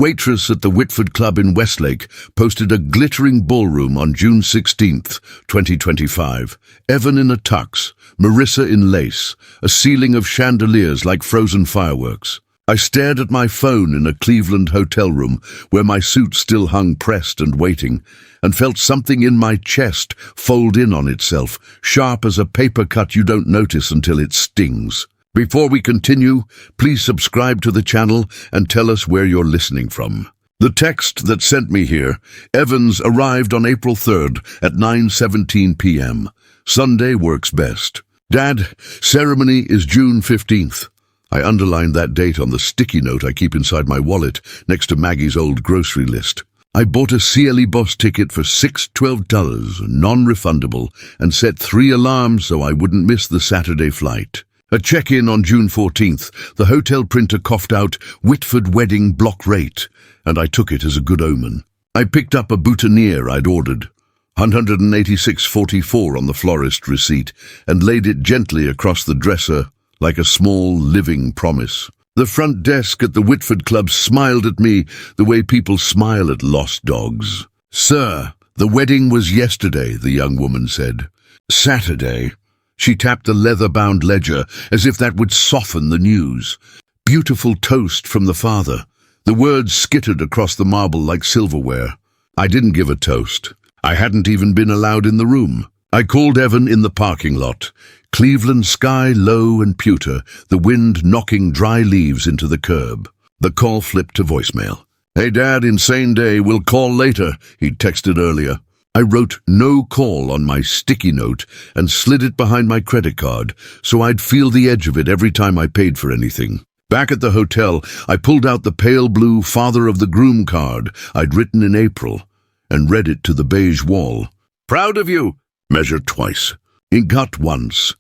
Waitress at the Whitford Club in Westlake posted a glittering ballroom on June 16th, 2025. Evan in a tux, Marissa in lace, a ceiling of chandeliers like frozen fireworks. I stared at my phone in a Cleveland hotel room where my suit still hung pressed and waiting, and felt something in my chest fold in on itself, sharp as a paper cut you don't notice until it stings. Before we continue, please subscribe to the channel and tell us where you're listening from. The text that sent me here, Evans arrived on April 3rd at 9:17 p.m. Sunday works best. Dad, ceremony is June 15th. I underlined that date on the sticky note I keep inside my wallet next to Maggie's old grocery list. I bought a CLE bus ticket for $612, non-refundable, and set 3 alarms so I wouldn't miss the Saturday flight. At check-in on June 14th, the hotel printer coughed out Whitford wedding block rate, and I took it as a good omen. I picked up a boutonniere I'd ordered, $186.44 on the florist receipt, and laid it gently across the dresser like a small living promise. The front desk at the Whitford Club smiled at me the way people smile at lost dogs. "Sir, the wedding was yesterday," the young woman said. "Saturday." She tapped the leather-bound ledger as if that would soften the news. "Beautiful toast from the father." The words skittered across the marble like silverware. I didn't give a toast. I hadn't even been allowed in the room. I called Evan in the parking lot. Cleveland sky low and pewter, the wind knocking dry leaves into the curb. The call flipped to voicemail. "Hey Dad, insane day, we'll call later," he'd texted earlier. I wrote "no call" on my sticky note and slid it behind my credit card so I'd feel the edge of it every time I paid for anything. Back at the hotel, I pulled out the pale blue father of the groom card I'd written in April and read it to the beige wall. "Proud of you." Measured twice. Ink cut once.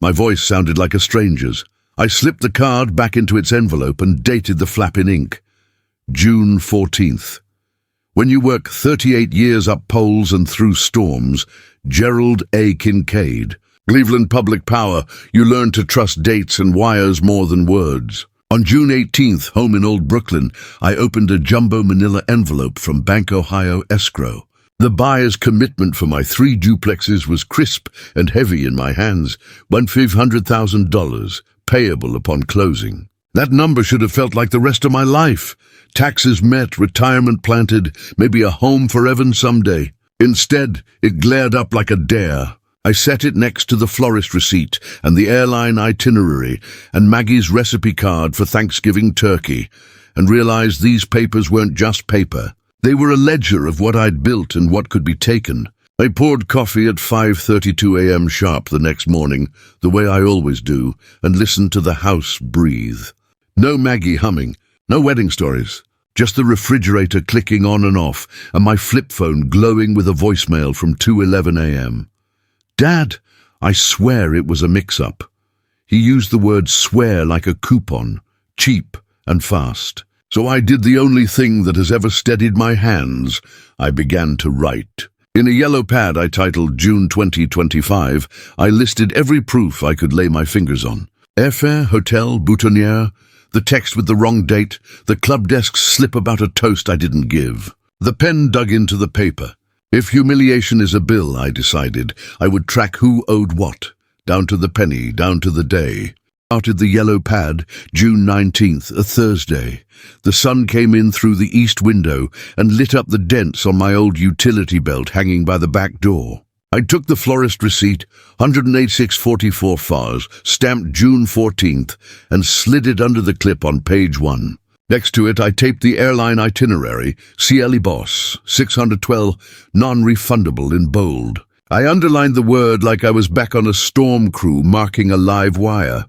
My voice sounded like a stranger's. I slipped the card back into its envelope and dated the flap in ink. June 14th. When you work 38 years up poles and through storms, Gerald A. Kincaid. Cleveland Public Power, you learn to trust dates and wires more than words. On June 18th, home in Old Brooklyn, I opened a jumbo manila envelope from Bank Ohio Escrow. The buyer's commitment for my 3 duplexes was crisp and heavy in my hands, $1,500, payable upon closing. That number should have felt like the rest of my life. Taxes met, retirement planted, maybe a home for Evan someday. Instead, it glared up like a dare. I set it next to the florist receipt and the airline itinerary and Maggie's recipe card for Thanksgiving turkey, and realized these papers weren't just paper. They were a ledger of what I'd built and what could be taken. I poured coffee at 5:32 a.m. sharp the next morning, the way I always do, and listened to the house breathe. No Maggie humming, no wedding stories, just the refrigerator clicking on and off, and my flip phone glowing with a voicemail from 2:11 a.m. "Dad," I swear it was a mix-up. He used the word swear like a coupon, cheap and fast. So I did the only thing that has ever steadied my hands. I began to write. In a yellow pad I titled June 2025, I listed every proof I could lay my fingers on. Airfare, hotel, boutonniere, the text with the wrong date, the club desk slip about a toast I didn't give. The pen dug into the paper. If humiliation is a bill, I decided, I would track who owed what, down to the penny, down to the day. Started the yellow pad, June 19th, a Thursday. The sun came in through the east window and lit up the dents on my old utility belt hanging by the back door. I took the florist receipt, $186.44 FARS, stamped June 14th, and slid it under the clip on page 1. Next to it, I taped the airline itinerary, CLE Boss, $612, non-refundable in bold. I underlined the word like I was back on a storm crew marking a live wire.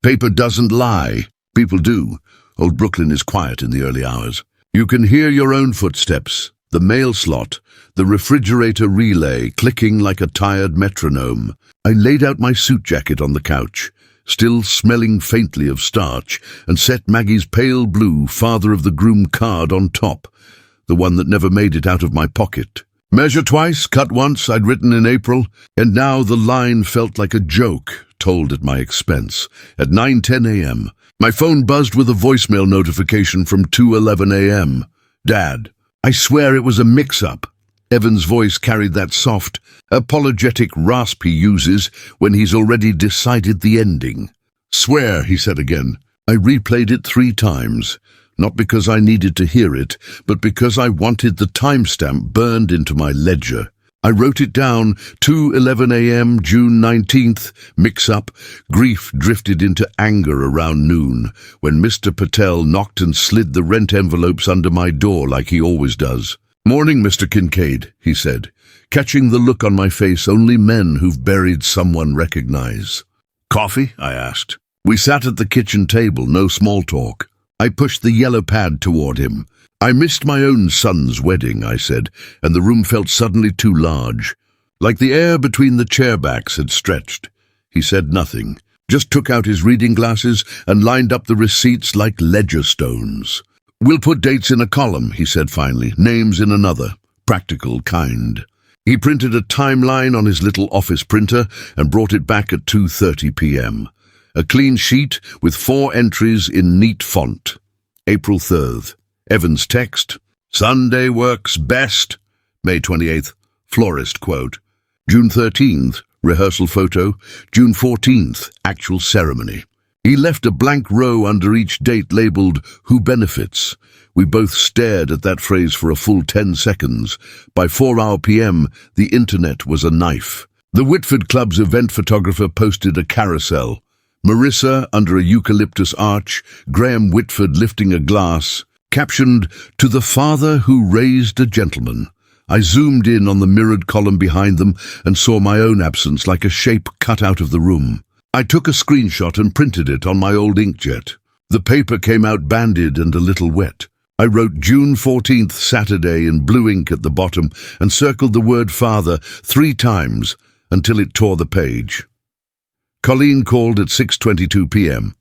Paper doesn't lie. People do. Old Brooklyn is quiet in the early hours. You can hear your own footsteps, the mail slot, the refrigerator relay clicking like a tired metronome. I laid out my suit jacket on the couch, still smelling faintly of starch, and set Maggie's pale blue father of the groom card on top, the one that never made it out of my pocket. Measure twice, cut once, I'd written in April, and now the line felt like a joke told at my expense. At 9:10 a.m., My phone buzzed with a voicemail notification from 2:11 a.m. Dad, I swear it was a mix-up. Evan's voice carried that soft, apologetic rasp he uses when he's already decided the ending. Swear, he said again. I replayed it 3 times, not because I needed to hear it, but because I wanted the timestamp burned into my ledger. I wrote it down, 2:11 a.m., June 19th, mix-up. Grief drifted into anger around noon, when Mr. Patel knocked and slid the rent envelopes under my door like he always does. Morning, Mr. Kincaid, he said, catching the look on my face only men who've buried someone recognize. Coffee? I asked. We sat at the kitchen table, no small talk. I pushed the yellow pad toward him. I missed my own son's wedding, I said, and the room felt suddenly too large. Like the air between the chairbacks had stretched. He said nothing, just took out his reading glasses and lined up the receipts like ledger stones. We'll put dates in a column, he said finally, names in another, practical, kind. He printed a timeline on his little office printer and brought it back at 2:30 p.m. A clean sheet with 4 entries in neat font. April 3rd. Evan's text. Sunday works best. May 28th. Florist quote. June 13th. Rehearsal photo. June 14th. Actual ceremony. He left a blank row under each date labeled, Who Benefits? We both stared at that phrase for a full 10 seconds. By 4 p.m., the internet was a knife. The Whitford Club's event photographer posted a carousel. Marissa under a eucalyptus arch, Graham Whitford lifting a glass, captioned, To the father who raised a gentleman. I zoomed in on the mirrored column behind them and saw my own absence like a shape cut out of the room. I took a screenshot and printed it on my old inkjet. The paper came out banded and a little wet. I wrote June 14th, Saturday in blue ink at the bottom and circled the word father 3 times until it tore the page. Colleen called at 6:22 p.m.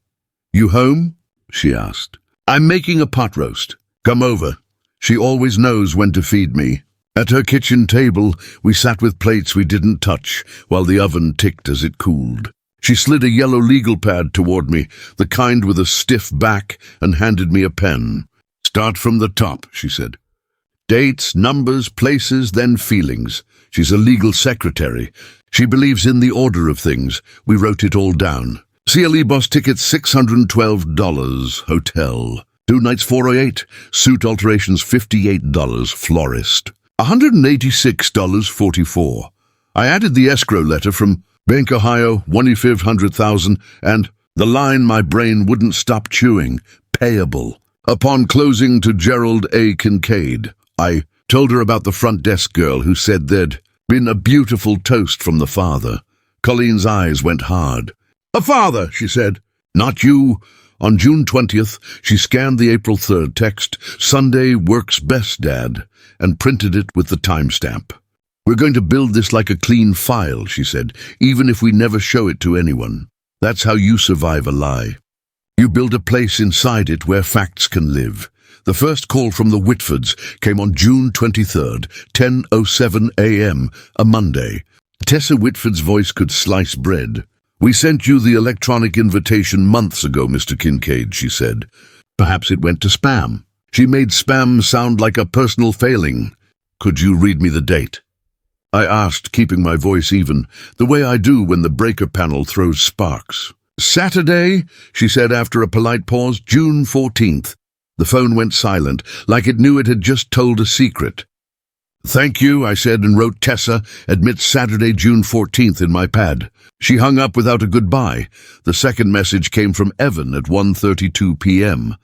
You home? She asked. I'm making a pot roast. Come over. She always knows when to feed me. At her kitchen table, we sat with plates we didn't touch while the oven ticked as it cooled. She slid a yellow legal pad toward me, the kind with a stiff back, and handed me a pen. Start from the top, she said. Dates, numbers, places, then feelings. She's a legal secretary. She believes in the order of things. We wrote it all down. CLE bus tickets $612, hotel. 2 nights $408, suit alterations $58, florist. $186.44. I added the escrow letter from Bank, Ohio, 1/500,000, and the line my brain wouldn't stop chewing, payable. Upon closing to Gerald A. Kincaid, I told her about the front desk girl who said there'd been a beautiful toast from the father. Colleen's eyes went hard. A father, she said. Not you. On June 20th, she scanned the April 3rd text, Sunday works best, Dad, and printed it with the timestamp. We're going to build this like a clean file, she said, even if we never show it to anyone. That's how you survive a lie. You build a place inside it where facts can live. The first call from the Whitfords came on June 23rd, 10:07 a.m., a Monday. Tessa Whitford's voice could slice bread. We sent you the electronic invitation months ago, Mr. Kincaid, she said. Perhaps it went to spam. She made spam sound like a personal failing. Could you read me the date? I asked, keeping my voice even, the way I do when the breaker panel throws sparks. Saturday, she said after a polite pause, June 14th. The phone went silent, like it knew it had just told a secret. Thank you, I said, and wrote Tessa, admits Saturday, June 14th in my pad. She hung up without a goodbye. The second message came from Evan at 1:32 p.m.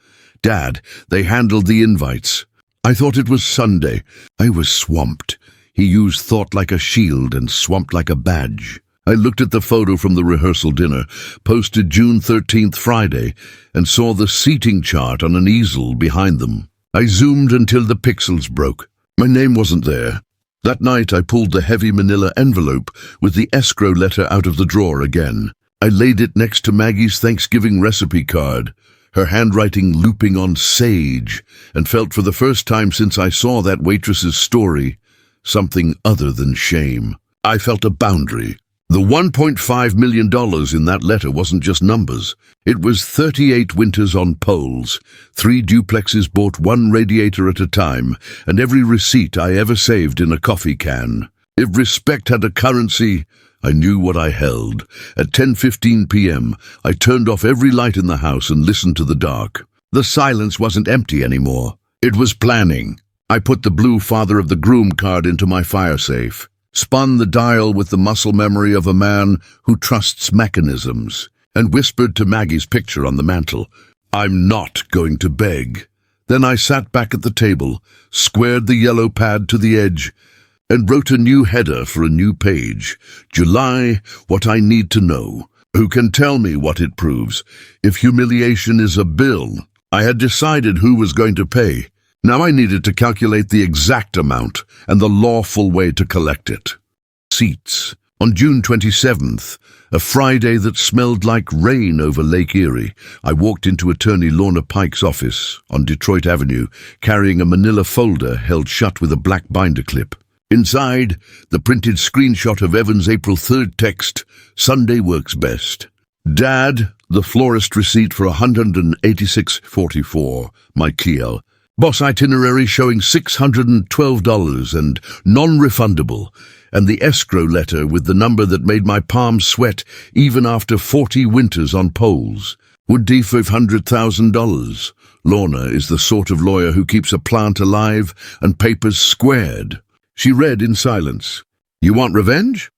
Dad, they handled the invites. I thought it was Sunday. I was swamped. He used thought like a shield and swamped like a badge. I looked at the photo from the rehearsal dinner, posted June 13th, Friday, and saw the seating chart on an easel behind them. I zoomed until the pixels broke. My name wasn't there. That night I pulled the heavy manila envelope with the escrow letter out of the drawer again. I laid it next to Maggie's Thanksgiving recipe card, her handwriting looping on sage, and felt for the first time since I saw that waitress's story something other than shame. I felt a boundary. The $1.5 million in that letter wasn't just numbers. It was 38 winters on poles, 3 duplexes bought 1 radiator at a time, and every receipt I ever saved in a coffee can. If respect had a currency, I knew what I held. At 10:15 p.m., I turned off every light in the house and listened to the dark. The silence wasn't empty anymore. It was planning. I put the blue Father of the Groom card into my fire safe, spun the dial with the muscle memory of a man who trusts mechanisms, and whispered to Maggie's picture on the mantel, "I'm not going to beg." Then I sat back at the table, squared the yellow pad to the edge, and wrote a new header for a new page. July, what I need to know. Who can tell me what it proves? If humiliation is a bill, I had decided who was going to pay. Now I needed to calculate the exact amount and the lawful way to collect it. Seats. On June 27th, a Friday that smelled like rain over Lake Erie, I walked into attorney Lorna Pike's office on Detroit Avenue, carrying a manila folder held shut with a black binder clip. Inside, the printed screenshot of Evan's April 3rd text, "Sunday works best." Dad, the florist receipt for $186.44, my Clio. Boss itinerary showing $612 and non-refundable, and the escrow letter with the number that made my palms sweat even after 40 winters on poles. Would be $500,000. Lorna is the sort of lawyer who keeps a plant alive and papers squared. She read in silence. "You want revenge?"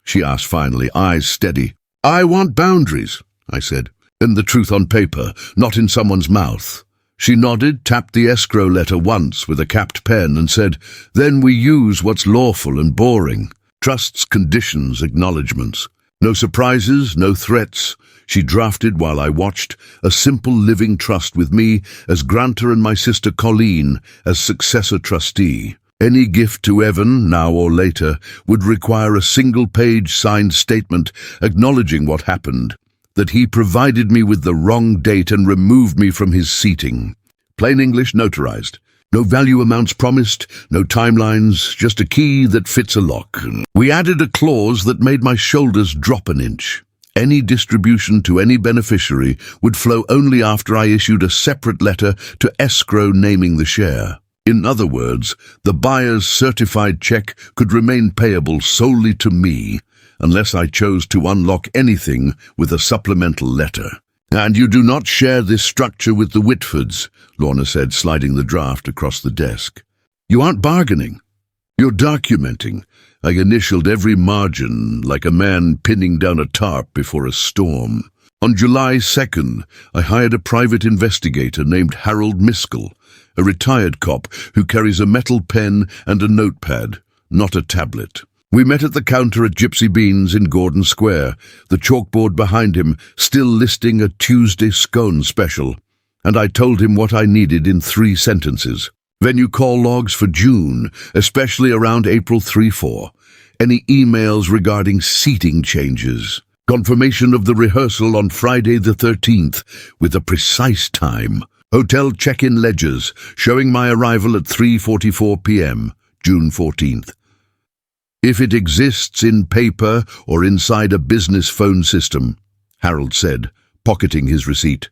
she asked finally, eyes steady. "I want boundaries," I said, and the truth on paper, not in someone's mouth. She nodded, tapped the escrow letter once with a capped pen and said, "Then we use what's lawful and boring. Trusts, conditions, acknowledgements. No surprises, no threats." She drafted while I watched, a simple living trust with me as grantor and my sister Colleen as successor trustee. Any gift to Evan, now or later, would require a single-page signed statement acknowledging what happened, that he provided me with the wrong date and removed me from his seating. Plain English, notarized. No value amounts promised, no timelines, just a key that fits a lock. We added a clause that made my shoulders drop an inch. Any distribution to any beneficiary would flow only after I issued a separate letter to escrow naming the share. In other words, the buyer's certified check could remain payable solely to me, unless I chose to unlock anything with a supplemental letter. "And you do not share this structure with the Whitfords," Lorna said, sliding the draft across the desk. "You aren't bargaining. You're documenting." I initialed every margin, like a man pinning down a tarp before a storm. On July 2nd, I hired a private investigator named Harold Miskell, a retired cop who carries a metal pen and a notepad, not a tablet. We met at the counter at Gypsy Beans in Gordon Square, the chalkboard behind him still listing a Tuesday scone special, and I told him what I needed in 3 sentences. Venue call logs for June, especially around April 3-4. Any emails regarding seating changes. Confirmation of the rehearsal on Friday the 13th, with a precise time. Hotel check-in ledgers, showing my arrival at 3:44 p.m., June 14th. "If it exists in paper or inside a business phone system," Harold said, pocketing his receipt,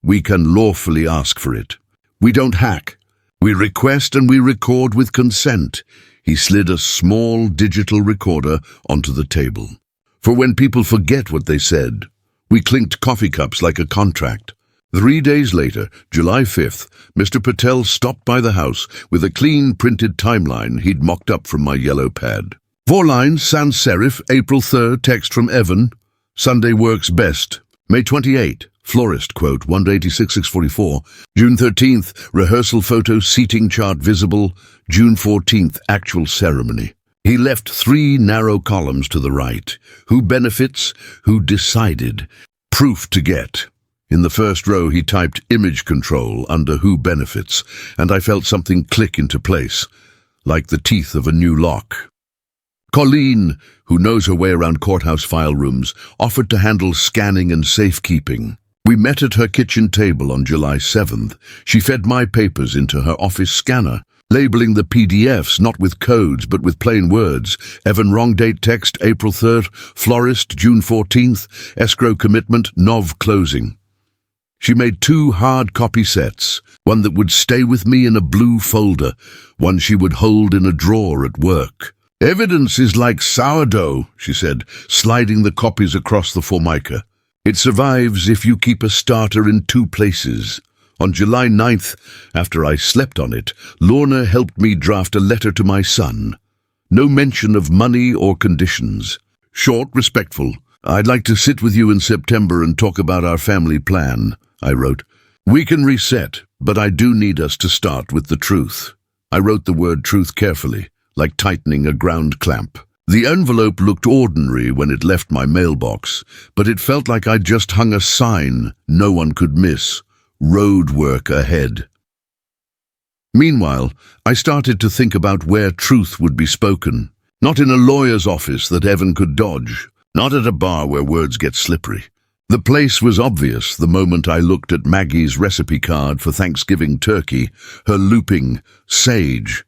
"we can lawfully ask for it. We don't hack. We request and we record with consent." He slid a small digital recorder onto the table. For when people forget what they said, we clinked coffee cups like a contract. 3 days later, July 5th, Mr. Patel stopped by the house with a clean printed timeline he'd mocked up from my yellow pad. 4 lines, sans serif, April 3rd, text from Evan. "Sunday works best." May 28, florist quote, $186,644. June 13th, rehearsal photo, seating chart visible. June 14th, actual ceremony. He left 3 narrow columns to the right. Who benefits? Who decided? Proof to get. In the first row he typed image control under who benefits, and I felt something click into place, like the teeth of a new lock. Colleen, who knows her way around courthouse file rooms, offered to handle scanning and safekeeping. We met at her kitchen table on July 7th. She fed my papers into her office scanner. labeling the PDFs not with codes but with plain words. Evan wrong date text April 3rd, florist June 14th, escrow commitment Nov closing. She made 2 hard copy sets, one that would stay with me in a blue folder, one she would hold in a drawer at work. Evidence is like sourdough, she said, sliding the copies across the formica. It survives if you keep a starter in 2 places. On July 9th, after I slept on it, Lorna helped me draft a letter to my son. No mention of money or conditions. Short, respectful. I'd like to sit with you in September and talk about our family plan, I wrote. We can reset, but I do need us to start with the truth. I wrote the word truth carefully, like tightening a ground clamp. The envelope looked ordinary when it left my mailbox, but it felt like I'd just hung a sign no one could miss. Road work ahead. Meanwhile, I started to think about where truth would be spoken. Not in a lawyer's office that Evan could dodge. Not at a bar where words get slippery. The place was obvious the moment I looked at Maggie's recipe card for Thanksgiving turkey, her looping sage,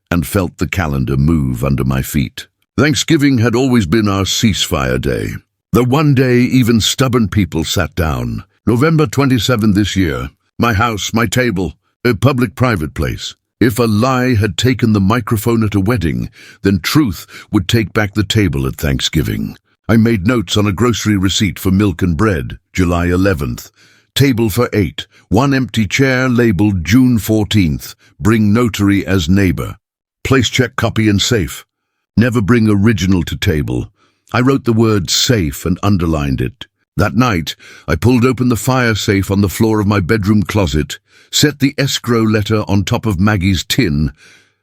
and felt the calendar move under my feet. Thanksgiving had always been our ceasefire day. The one day even stubborn people sat down. November 27 this year. My house, my table, a public-private place. If a lie had taken the microphone at a wedding, then truth would take back the table at Thanksgiving. I made notes on a grocery receipt for milk and bread, July 11th. Table for 8, 1 empty chair labeled June 14th. Bring notary as neighbor. Place check copy in safe. Never bring original to table. I wrote the word safe and underlined it. That night, I pulled open the fire safe on the floor of my bedroom closet, set the escrow letter on top of Maggie's tin,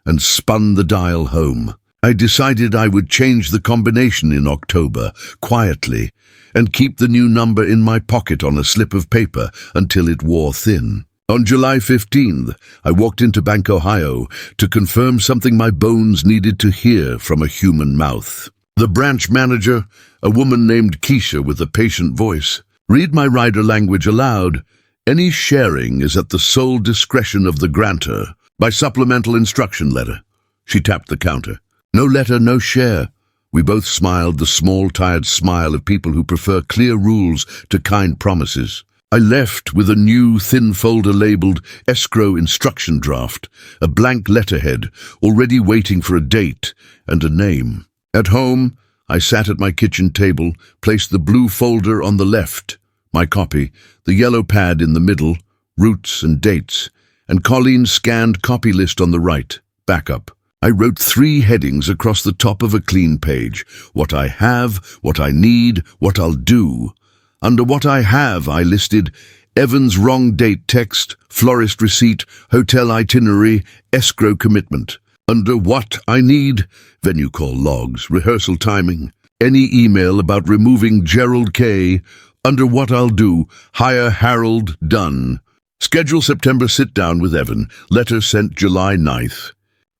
and spun the dial home. I decided I would change the combination in October, quietly, and keep the new number in my pocket on a slip of paper until it wore thin. On July 15th, I walked into Bank, Ohio, to confirm something my bones needed to hear from a human mouth. The branch manager, a woman named Keisha with a patient voice, read my rider language aloud. Any sharing is at the sole discretion of the grantor. By supplemental instruction letter. She tapped the counter. No letter, no share. We both smiled, the small, tired smile of people who prefer clear rules to kind promises. I left with a new thin folder labeled escrow instruction draft, a blank letterhead, already waiting for a date and a name. At home, I sat at my kitchen table, placed the blue folder on the left, my copy, the yellow pad in the middle, roots and dates, and Colleen's scanned copy list on the right, backup. I wrote 3 headings across the top of a clean page. What I have, what I need, what I'll do. Under what I have, I listed Evan's wrong date text, florist receipt, hotel itinerary, escrow commitment. Under what I need, venue call logs, rehearsal timing, any email about removing Gerald K. Under what I'll do, hire Harold, done. Schedule September sit-down with Evan, letter sent July 9th.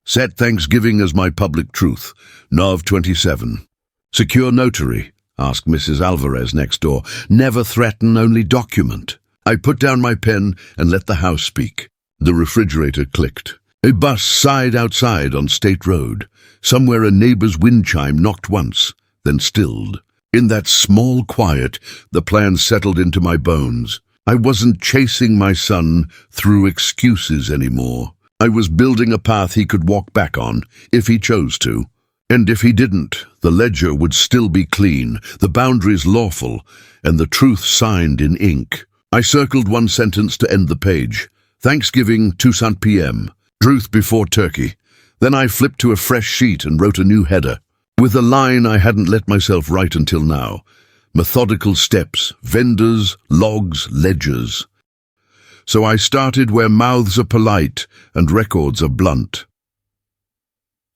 Set Thanksgiving as my public truth, Nov 27. Secure notary, asked Mrs. Alvarez next door. Never threaten, only document. I put down my pen and let the house speak. The refrigerator clicked. A bus sighed outside on State Road. Somewhere a neighbor's wind chime knocked once, then stilled. In that small quiet, the plan settled into my bones. I wasn't chasing my son through excuses anymore. I was building a path he could walk back on, if he chose to. And if he didn't, the ledger would still be clean, the boundaries lawful, and the truth signed in ink. I circled one sentence to end the page. Thanksgiving, Toussaint p.m. Truth before turkey. Then I flipped to a fresh sheet and wrote a new header, with a line I hadn't let myself write until now. Methodical steps, vendors, logs, ledgers. So I started where mouths are polite and records are blunt.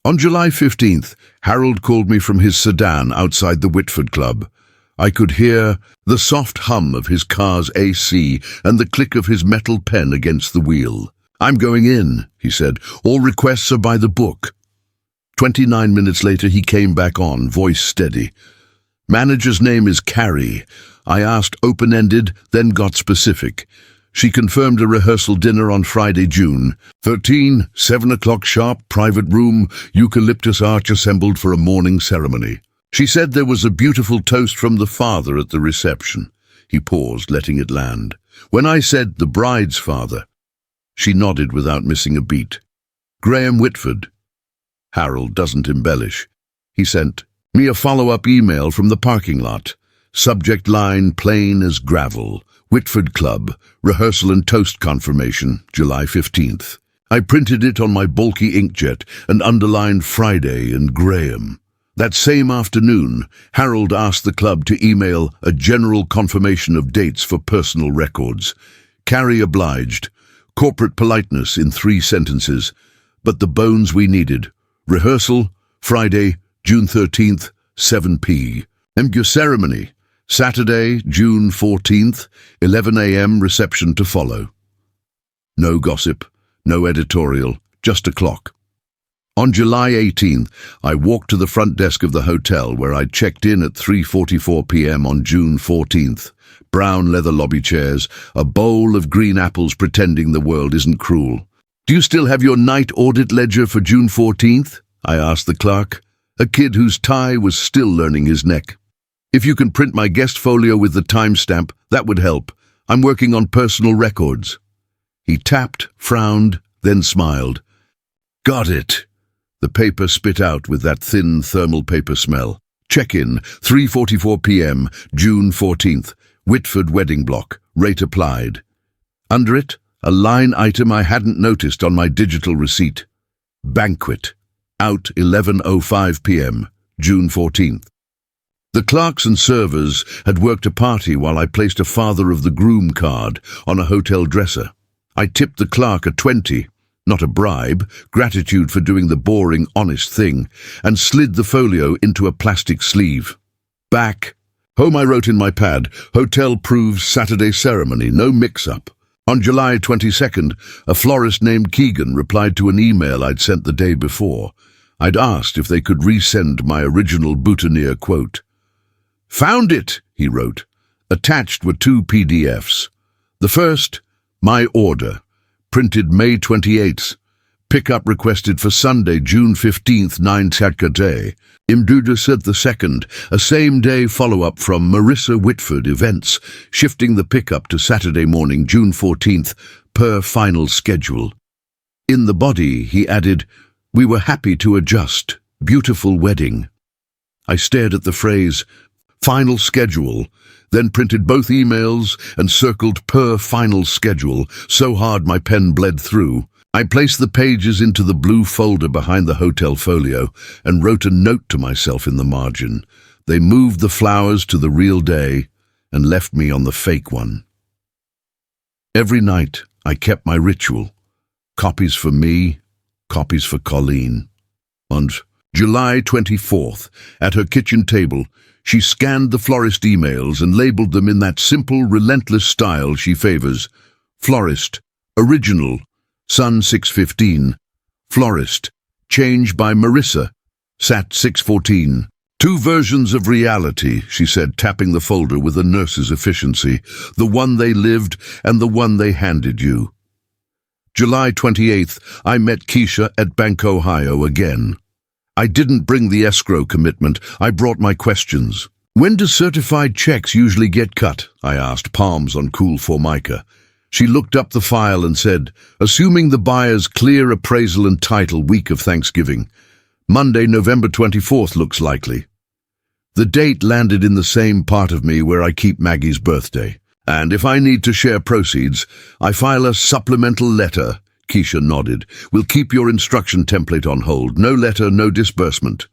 On July 15th, Harold called me from his sedan outside the Whitford Club. I could hear the soft hum of his car's AC and the click of his metal pen against the wheel. I'm going in, he said. All requests are by the book. 29 minutes later, he came back on, voice steady. Manager's name is Carrie. I asked open-ended, then got specific. She confirmed a rehearsal dinner on Friday, June 13, 7 o'clock sharp, private room, eucalyptus arch assembled for a morning ceremony. She said there was a beautiful toast from the father at the reception. He paused, letting it land. When I said the bride's father, she nodded without missing a beat. Graham Whitford. Harold doesn't embellish. He sent me a follow-up email from the parking lot. Subject line, plain as gravel. Whitford Club, rehearsal and toast confirmation, July 15th. I printed it on my bulky inkjet and underlined Friday and Graham. That same afternoon, Harold asked the club to email a general confirmation of dates for personal records. Carrie obliged. Corporate politeness in 3 sentences. But the bones we needed. Rehearsal, Friday, June 13th, 7 p. MQ ceremony, Saturday, June 14th, 11 a.m. reception to follow. No gossip, no editorial, just a clock. On July 18th, I walked to the front desk of the hotel where I'd checked in at 3:44 p.m. on June 14th. Brown leather lobby chairs, a bowl of green apples pretending the world isn't cruel. "Do you still have your night audit ledger for June 14th? I asked the clerk, a kid whose tie was still learning his neck. "If you can print my guest folio with the timestamp, that would help. I'm working on personal records." He tapped, frowned, then smiled. "Got it." The paper spit out with that thin thermal paper smell. Check-in, 3:44 p.m., June 14th. Whitford wedding block, rate applied. Under it, a line item I hadn't noticed on my digital receipt. Banquet, out 11:05 p.m., June 14th. The clerks and servers had worked a party while I placed a father of the groom card on a hotel dresser. I tipped the clerk a 20, not a bribe, gratitude for doing the boring, honest thing, and slid the folio into a plastic sleeve. Back. Home I wrote in my pad, hotel proves Saturday ceremony, no mix-up. On July 22nd, a florist named Keegan replied to an email I'd sent the day before. I'd asked if they could resend my original boutonniere quote. "Found it," he wrote. Attached were 2 PDFs. The first, my order, printed May 28th. Pickup requested for Sunday, June 15th, 9 Saturday. Imduda said the second, a same-day follow-up from Marissa Whitford Events, shifting the pickup to Saturday morning, June 14th, per final schedule. In the body, he added, "We were happy to adjust. Beautiful wedding." I stared at the phrase, final schedule, then printed both emails and circled per final schedule, so hard my pen bled through. I placed the pages into the blue folder behind the hotel folio and wrote a note to myself in the margin. They moved the flowers to the real day and left me on the fake one. Every night I kept my ritual. Copies for me, copies for Colleen. On July 24th, at her kitchen table, she scanned the florist emails and labeled them in that simple, relentless style she favors. Florist, original, Sun 615. Florist, change by Marissa, Sat 614. 2 versions of reality, she said, tapping the folder with a nurse's efficiency. The one they lived and the one they handed you. July 28th, I met Keisha at Bank Ohio again. I didn't bring the escrow commitment, I brought my questions. "When do certified checks usually get cut?" I asked, palms on cool formica. She looked up the file and said, "Assuming the buyer's clear appraisal and title week of Thanksgiving. Monday, November 24th looks likely." The date landed in the same part of me where I keep Maggie's birthday. "And if I need to share proceeds, I file a supplemental letter." Keisha nodded. "We'll keep your instruction template on hold. No letter, no disbursement."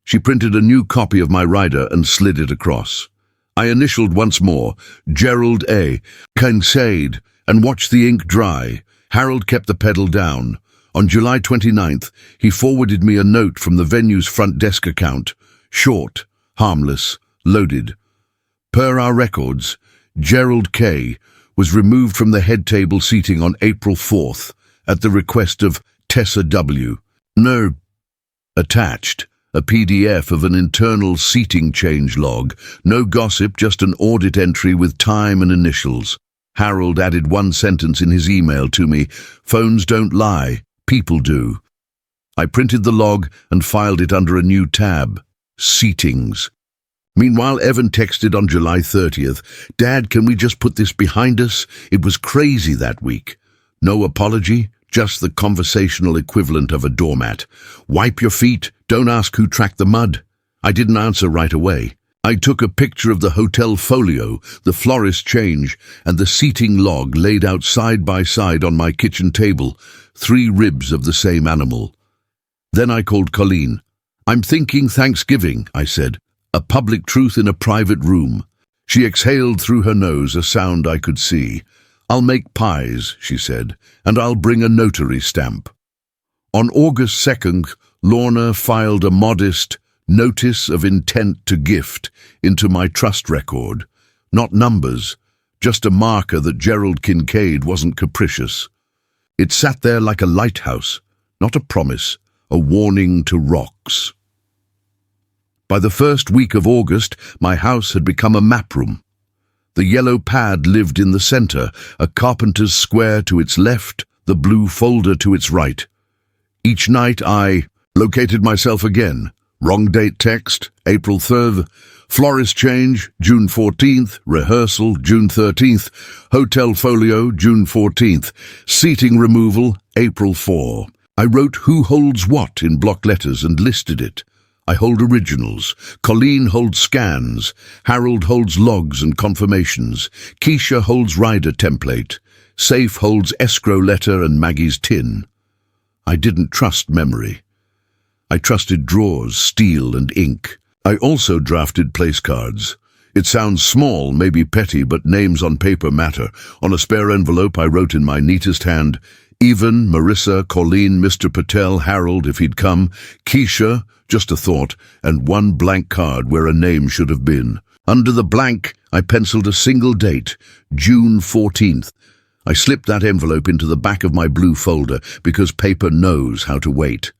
She printed a new copy of my rider and slid it across. I initialed once more, Gerald A. Kincaid, and watched the ink dry. Harold kept the pedal down. On July 29th, he forwarded me a note from the venue's front desk account. Short, harmless, loaded. Per our records, Gerald K. was removed from the head table seating on April 4th at the request of Tessa W. No. Attached, a PDF of an internal seating change log. No gossip, just an audit entry with time and initials. Harold added one sentence in his email to me: "Phones don't lie, people do." I printed the log and filed it under a new tab: Seatings. Meanwhile, Evan texted on July 30th, "Dad, can we just put this behind us? It was crazy that week." No apology, just the conversational equivalent of a doormat. "Wipe your feet, don't ask who tracked the mud." I didn't answer right away. I took a picture of the hotel folio, the florist change, and the seating log laid out side by side on my kitchen table, 3 ribs of the same animal. Then I called Colleen. "I'm thinking Thanksgiving," I said, "a public truth in a private room." She exhaled through her nose, a sound I could see. "I'll make pies," she said, "and I'll bring a notary stamp." On August 2nd, Lorna filed a modest notice of intent to gift into my trust record. Not numbers, just a marker that Gerald Kincaid wasn't capricious. It sat there like a lighthouse, not a promise, a warning to rocks. By the first week of August, my house had become a map room. The yellow pad lived in the center, a carpenter's square to its left, the blue folder to its right. Each night I located myself again. Wrong date text, April 3rd. Florist change, June 14th. Rehearsal, June 13th. Hotel folio, June 14th. Seating removal, April 4. I wrote who holds what in block letters and listed it. I hold originals. Colleen holds scans. Harold holds logs and confirmations. Keisha holds rider template. Safe holds escrow letter and Maggie's tin. I didn't trust memory. I trusted drawers, steel, and ink. I also drafted place cards. It sounds small, maybe petty, but names on paper matter. On a spare envelope, I wrote in my neatest hand: Evan, Marissa, Colleen, Mr. Patel, Harold, if he'd come, Keisha, just a thought, and one blank card where a name should have been. Under the blank, I penciled a single date, June 14th. I slipped that envelope into the back of my blue folder because paper knows how to wait.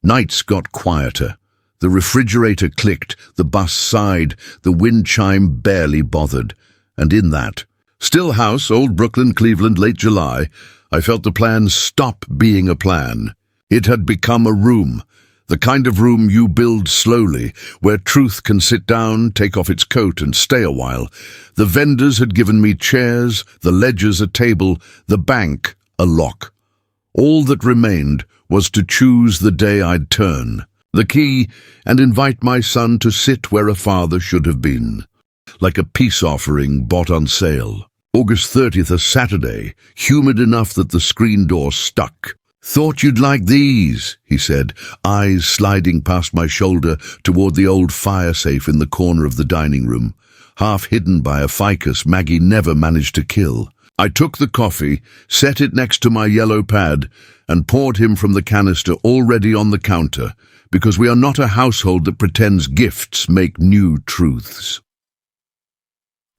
Nights got quieter. The refrigerator clicked, the bus sighed, the wind chime barely bothered. And in that, still house, Old Brooklyn, Cleveland, late July, I felt the plan stop being a plan. It had become a room, the kind of room you build slowly, where truth can sit down, take off its coat, and stay a while. The vendors had given me chairs, the ledgers a table, the bank a lock. All that remained was to choose the day I'd turn the key and invite my son to sit where a father should have been, like a peace offering bought on sale. August 30th, a Saturday, humid enough that the screen door stuck. "Thought you'd like these," he said, eyes sliding past my shoulder toward the old fire safe in the corner of the dining room, half hidden by a ficus Maggie never managed to kill. I took the coffee, set it next to my yellow pad, and poured him from the canister already on the counter, because we are not a household that pretends gifts make new truths.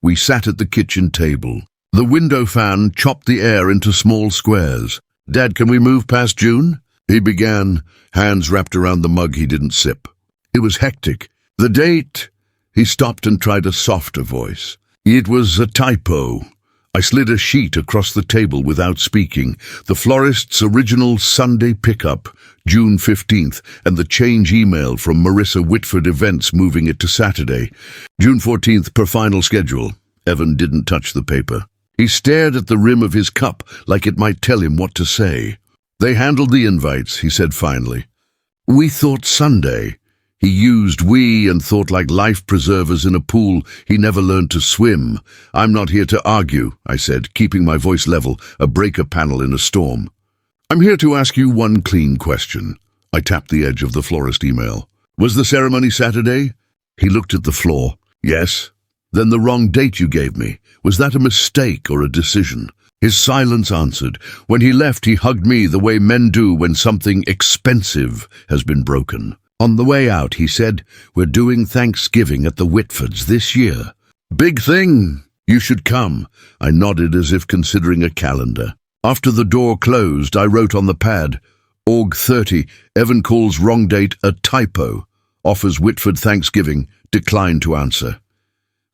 We sat at the kitchen table. The window fan chopped the air into small squares. "Dad, can we move past June?" he began, hands wrapped around the mug he didn't sip. It was hectic. "The date—" He stopped and tried a softer voice. "It was a typo." I slid a sheet across the table without speaking. The florist's original Sunday pickup, June 15th, and the change email from Marissa Whitford Events moving it to Saturday. June 14th per final schedule. Evan didn't touch the paper. He stared at the rim of his cup like it might tell him what to say. "They handled the invites," he said finally. "We thought Sunday." He used "we" and thought like life preservers in a pool he never learned to swim. "I'm not here to argue," I said, keeping my voice level, a breaker panel in a storm. "I'm here to ask you one clean question." I tapped the edge of the florist email. "Was the ceremony Saturday?" He looked at the floor. "Yes." "Then the wrong date you gave me. Was that a mistake or a decision?" His silence answered. When he left, he hugged me the way men do when something expensive has been broken. On the way out, he said, "We're doing Thanksgiving at the Whitfords this year." "Big thing. You should come." I nodded as if considering a calendar. After the door closed, I wrote on the pad, "Aug 30, Evan calls wrong date a typo. Offers Whitford Thanksgiving, declined to answer."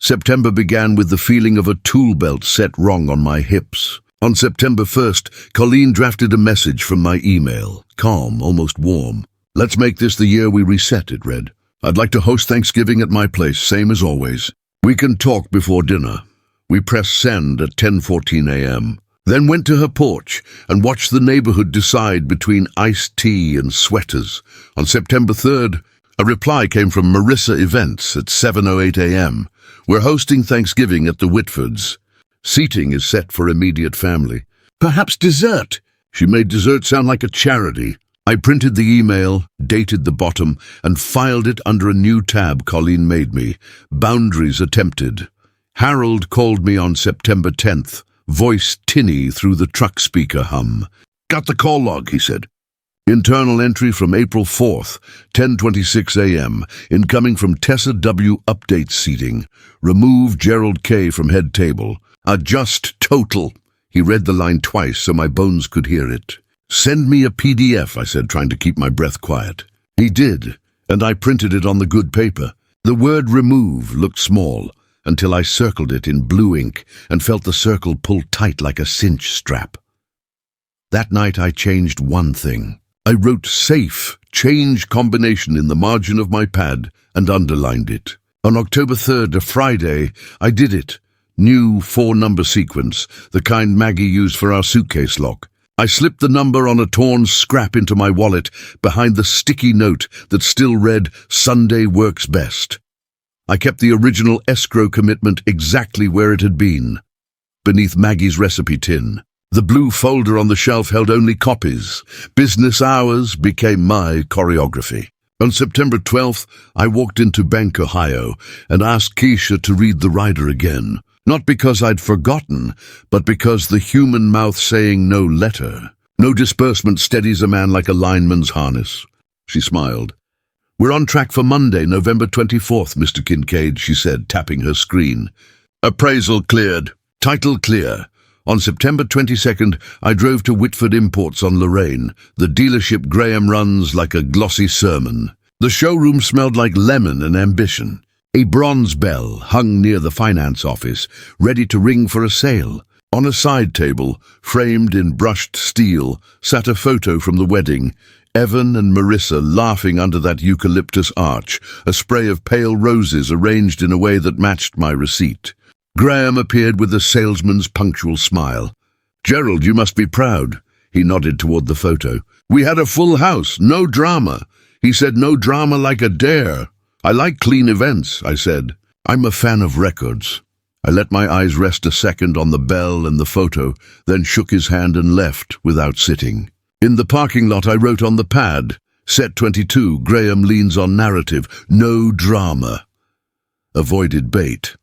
September began with the feeling of a tool belt set wrong on my hips. On September 1st, Colleen drafted a message from my email, calm, almost warm. "Let's make this the year we reset," it read. "I'd like to host Thanksgiving at my place, same as always. We can talk before dinner." We pressed send at 10:14 a.m., then went to her porch and watched the neighborhood decide between iced tea and sweaters. On September 3rd, a reply came from Marissa Events at 7:08 a.m. "We're hosting Thanksgiving at the Whitfords. Seating is set for immediate family. Perhaps dessert." She made dessert sound like a charity. I printed the email, dated the bottom, and filed it under a new tab Colleen made me. Boundaries attempted. Harold called me on September 10th, voice tinny through the truck speaker hum. "Got the call log," he said. Internal entry from April 4th, 10:26 a.m. Incoming from Tessa W. Update seating. Remove Gerald K. from head table. Adjust total. He read the line twice so my bones could hear it. "Send me a PDF," I said, trying to keep my breath quiet. He did, and I printed it on the good paper. The word remove looked small until I circled it in blue ink and felt the circle pull tight like a cinch strap. That night I changed one thing. I wrote safe, change combination in the margin of my pad and underlined it. On October 3rd, a Friday, I did it. New 4-number sequence, the kind Maggie used for our suitcase lock. I slipped the number on a torn scrap into my wallet behind the sticky note that still read, "Sunday works best." I kept the original escrow commitment exactly where it had been, beneath Maggie's recipe tin. The blue folder on the shelf held only copies. Business hours became my choreography. On September 12th, I walked into Bank, Ohio, and asked Keisha to read the rider again. Not because I'd forgotten, but because the human mouth saying no letter, no disbursement steadies a man like a lineman's harness. She smiled. "We're on track for Monday, November 24th, Mr. Kincaid," she said, tapping her screen. "Appraisal cleared. Title clear." On September 22nd, I drove to Whitford Imports on Lorraine. The dealership Graham runs like a glossy sermon. The showroom smelled like lemon and ambition. A bronze bell hung near the finance office, ready to ring for a sale. On a side table, framed in brushed steel, sat a photo from the wedding. Evan and Marissa laughing under that eucalyptus arch, a spray of pale roses arranged in a way that matched my receipt. Graham appeared with a salesman's punctual smile. "Gerald, you must be proud." He nodded toward the photo. "We had a full house, no drama." He said, "No drama like a dare." "I like clean events," I said. "I'm a fan of records." I let my eyes rest a second on the bell and the photo, then shook his hand and left without sitting. In the parking lot I wrote on the pad, Set 22, Graham leans on narrative, no drama. Avoided bait.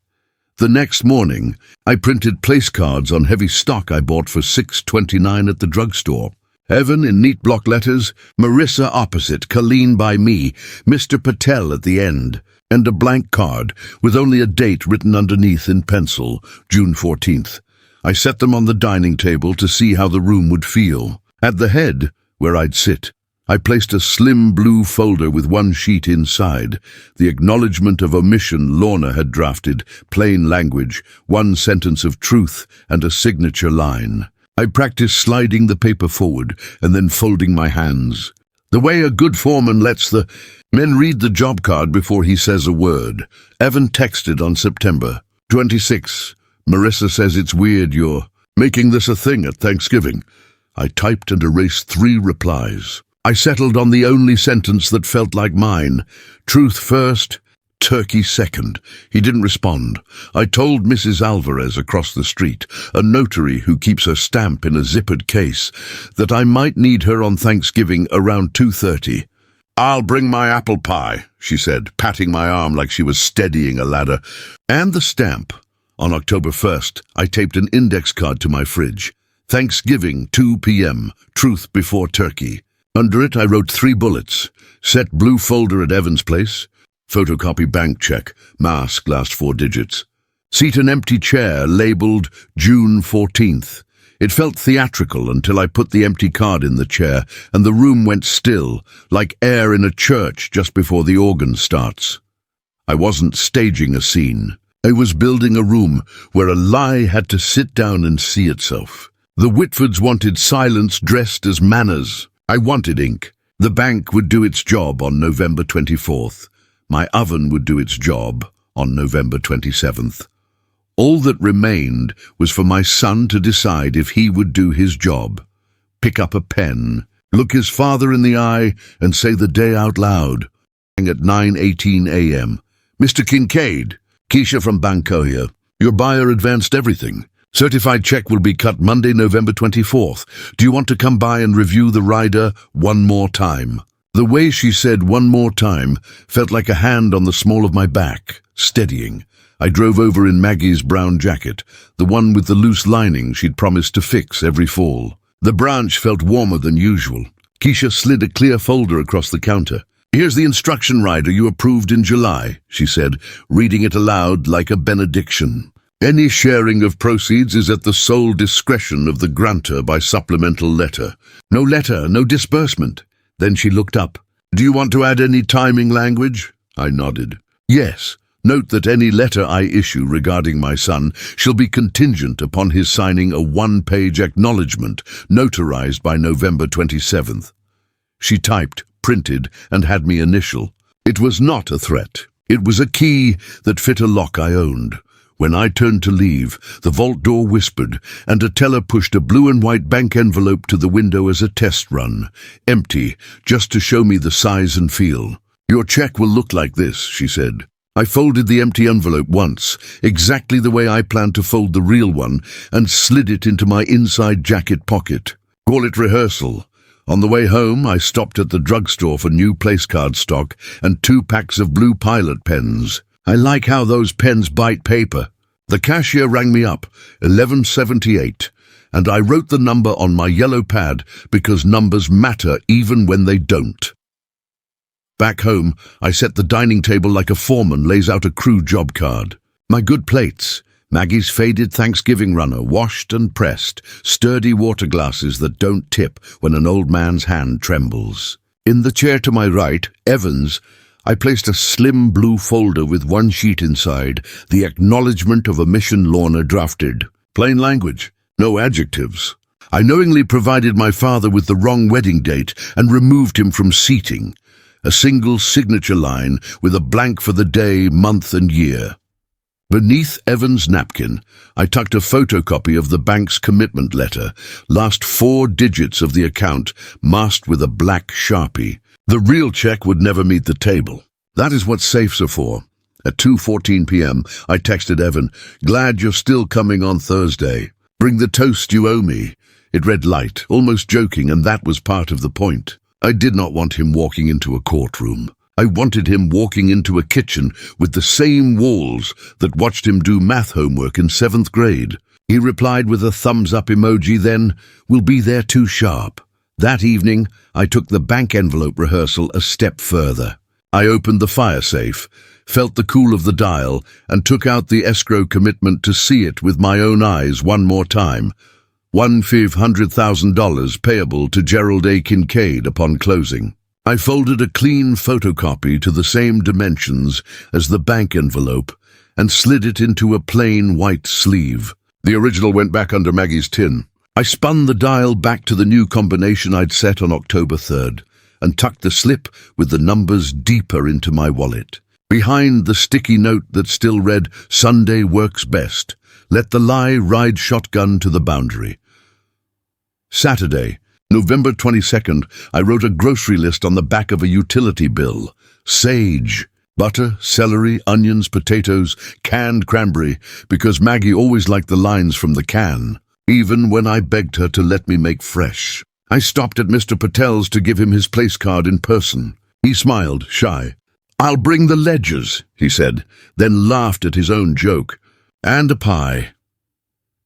The next morning, I printed place cards on heavy stock I bought for $6.29 at the drugstore. Evan in neat block letters, Marissa opposite, Colleen by me, Mr. Patel at the end, and a blank card with only a date written underneath in pencil, June 14th. I set them on the dining table to see how the room would feel. At the head, where I'd sit, I placed a slim blue folder with one sheet inside, the acknowledgement of omission Lorna had drafted, plain language, one sentence of truth, and a signature line. I practiced sliding the paper forward and then folding my hands. The way a good foreman lets the men read the job card before he says a word. Evan texted on September 26. "Marissa says it's weird you're making this a thing at Thanksgiving." I typed and erased 3 replies. I settled on the only sentence that felt like mine. Truth first, turkey second. He didn't respond. I told Mrs. Alvarez across the street, a notary who keeps her stamp in a zippered case, that I might need her on Thanksgiving around 2:30. "I'll bring my apple pie," she said, patting my arm like she was steadying a ladder. And the stamp. On October 1st, I taped an index card to my fridge. Thanksgiving, 2 p.m., truth before turkey. Under it I wrote 3 bullets. Set blue folder at Evan's place. Photocopy bank check. Mask last 4 digits. Seat an empty chair labeled June 14th. It felt theatrical until I put the empty card in the chair and the room went still, like air in a church just before the organ starts. I wasn't staging a scene. I was building a room where a lie had to sit down and see itself. The Whitfords wanted silence dressed as manners. I wanted ink. The bank would do its job on November 24th. My oven would do its job on November 27th. All that remained was for my son to decide if he would do his job. Pick up a pen, look his father in the eye, and say the day out loud. At 9:18 a.m. Mr. Kincaid, Keisha from Bancoia. Your buyer advanced everything. Certified check will be cut Monday, November 24th. Do you want to come by and review the rider one more time? The way she said one more time felt like a hand on the small of my back, steadying. I drove over in Maggie's brown jacket, the one with the loose lining she'd promised to fix every fall. The branch felt warmer than usual. Keisha slid a clear folder across the counter. Here's the instruction rider you approved in July, she said, reading it aloud like a benediction. Any sharing of proceeds is at the sole discretion of the grantor by supplemental letter. No disbursement. Then she looked up. Do you want to add any timing language? I nodded. Yes. Note that any letter I issue regarding my son shall be contingent upon his signing a one-page acknowledgement, notarized by November 27th. She typed, printed, and had me initial. It was not a threat. It was a key that fit a lock I owned. When I turned to leave, the vault door whispered, and a teller pushed a blue and white bank envelope to the window as a test run, empty, just to show me the size and feel. Your check will look like this, she said. I folded the empty envelope once, exactly the way I planned to fold the real one, and slid it into my inside jacket pocket. Call it rehearsal. On the way home, I stopped at the drugstore for new place card stock and 2 packs of blue Pilot pens. I like how those pens bite paper. The cashier rang me up, 1178, and I wrote the number on my yellow pad because numbers matter even when they don't. Back home, I set the dining table like a foreman lays out a crew job card. My good plates, Maggie's faded Thanksgiving runner, washed and pressed, sturdy water glasses that don't tip when an old man's hand trembles. In the chair to my right, Evans, I placed a slim blue folder with 1 sheet inside, the acknowledgement of a mission Lorna drafted. Plain language, no adjectives. I knowingly provided my father with the wrong wedding date and removed him from seating. A single signature line with a blank for the day, month, and year. Beneath Evan's napkin, I tucked a photocopy of the bank's commitment letter, last 4 digits of the account, masked with a black Sharpie. The real check would never meet the table. That is what safes are for. At 2:14 p.m., I texted Evan, "Glad you're still coming on Thursday. Bring the toast you owe me." It read light, almost joking, and that was part of the point. I did not want him walking into a courtroom. I wanted him walking into a kitchen with the same walls that watched him do math homework in 7th grade. He replied with a thumbs-up emoji, then, "We'll be there too sharp." That evening, I took the bank envelope rehearsal a step further. I opened the fire safe, felt the cool of the dial, and took out the escrow commitment to see it with my own eyes one more time. $1,500,000 payable to Gerald A. Kincaid upon closing. I folded a clean photocopy to the same dimensions as the bank envelope and slid it into a plain white sleeve. The original went back under Maggie's tin. I spun the dial back to the new combination I'd set on October 3rd and tucked the slip with the numbers deeper into my wallet. Behind the sticky note that still read, "Sunday works best. Let the lie ride shotgun to the boundary." Saturday, November 22nd, I wrote a grocery list on the back of a utility bill. Sage, butter, celery, onions, potatoes, canned cranberry, because Maggie always liked the lines from the can, even when I begged her to let me make fresh. I stopped at Mr. Patel's to give him his place card in person. He smiled, shy. "I'll bring the ledgers," he said, then laughed at his own joke. "And a pie."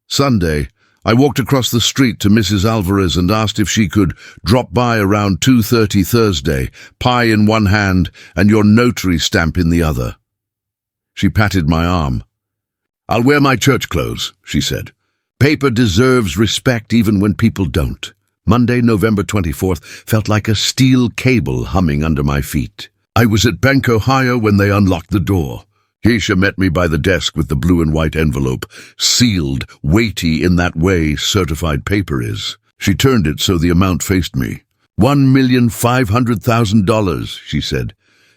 Sunday, I walked across the street to Mrs. Alvarez and asked if she could drop by around 2:30 Thursday, pie in one hand and your notary stamp in the other. She patted my arm. "I'll wear my church clothes," she said. "Paper deserves respect even when people don't." Monday, November 24th, felt like a steel cable humming under my feet. I was at Bank, Ohio when they unlocked the door. Keisha met me by the desk with the blue and white envelope, sealed, weighty in that way certified paper is. She turned it so the amount faced me. $1,500,000, she said,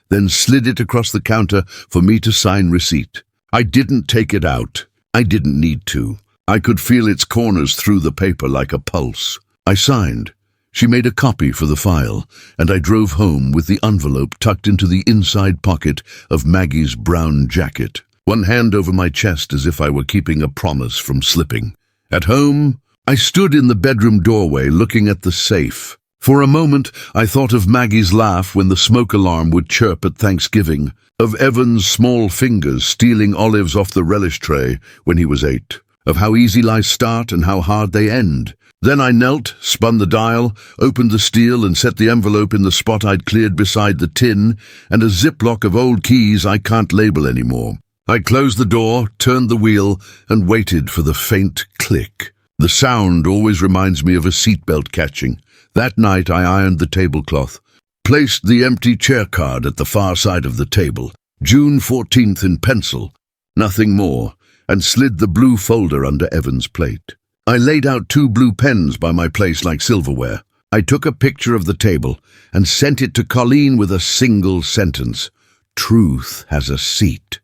then slid it across the counter for me to sign receipt. I didn't take it out. I didn't need to. I could feel its corners through the paper like a pulse. I signed. She made a copy for the file, and I drove home with the envelope tucked into the inside pocket of Maggie's brown jacket, one hand over my chest as if I were keeping a promise from slipping. At home, I stood in the bedroom doorway looking at the safe. For a moment, I thought of Maggie's laugh when the smoke alarm would chirp at Thanksgiving, of Evan's small fingers stealing olives off the relish tray when he was 8, of how easy lies start and how hard they end. Then I knelt, spun the dial, opened the steel and set the envelope in the spot I'd cleared beside the tin and a ziplock of old keys I can't label anymore. I closed the door, turned the wheel, and waited for the faint click. The sound always reminds me of a seatbelt catching. That night I ironed the tablecloth, placed the empty chair card at the far side of the table, June 14th in pencil, nothing more, and slid the blue folder under Evan's plate. I laid out 2 blue pens by my place like silverware. I took a picture of the table and sent it to Colleen with a single sentence. Truth has a seat.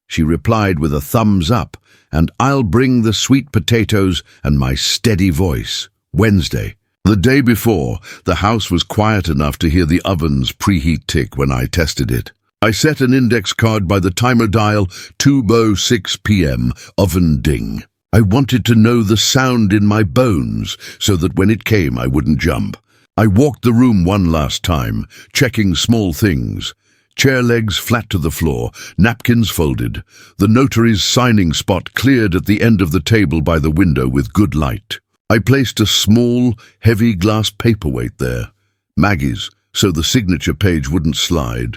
She replied with a thumbs up, and I'll bring the sweet potatoes and my steady voice. Wednesday. The day before, the house was quiet enough to hear the oven's preheat tick when I tested it. I set an index card by the timer dial, 2:06 p.m., oven ding. I wanted to know the sound in my bones so that when it came I wouldn't jump. I walked the room one last time, checking small things. Chair legs flat to the floor, napkins folded, the notary's signing spot cleared at the end of the table by the window with good light. I placed a small, heavy glass paperweight there, Maggie's, so the signature page wouldn't slide.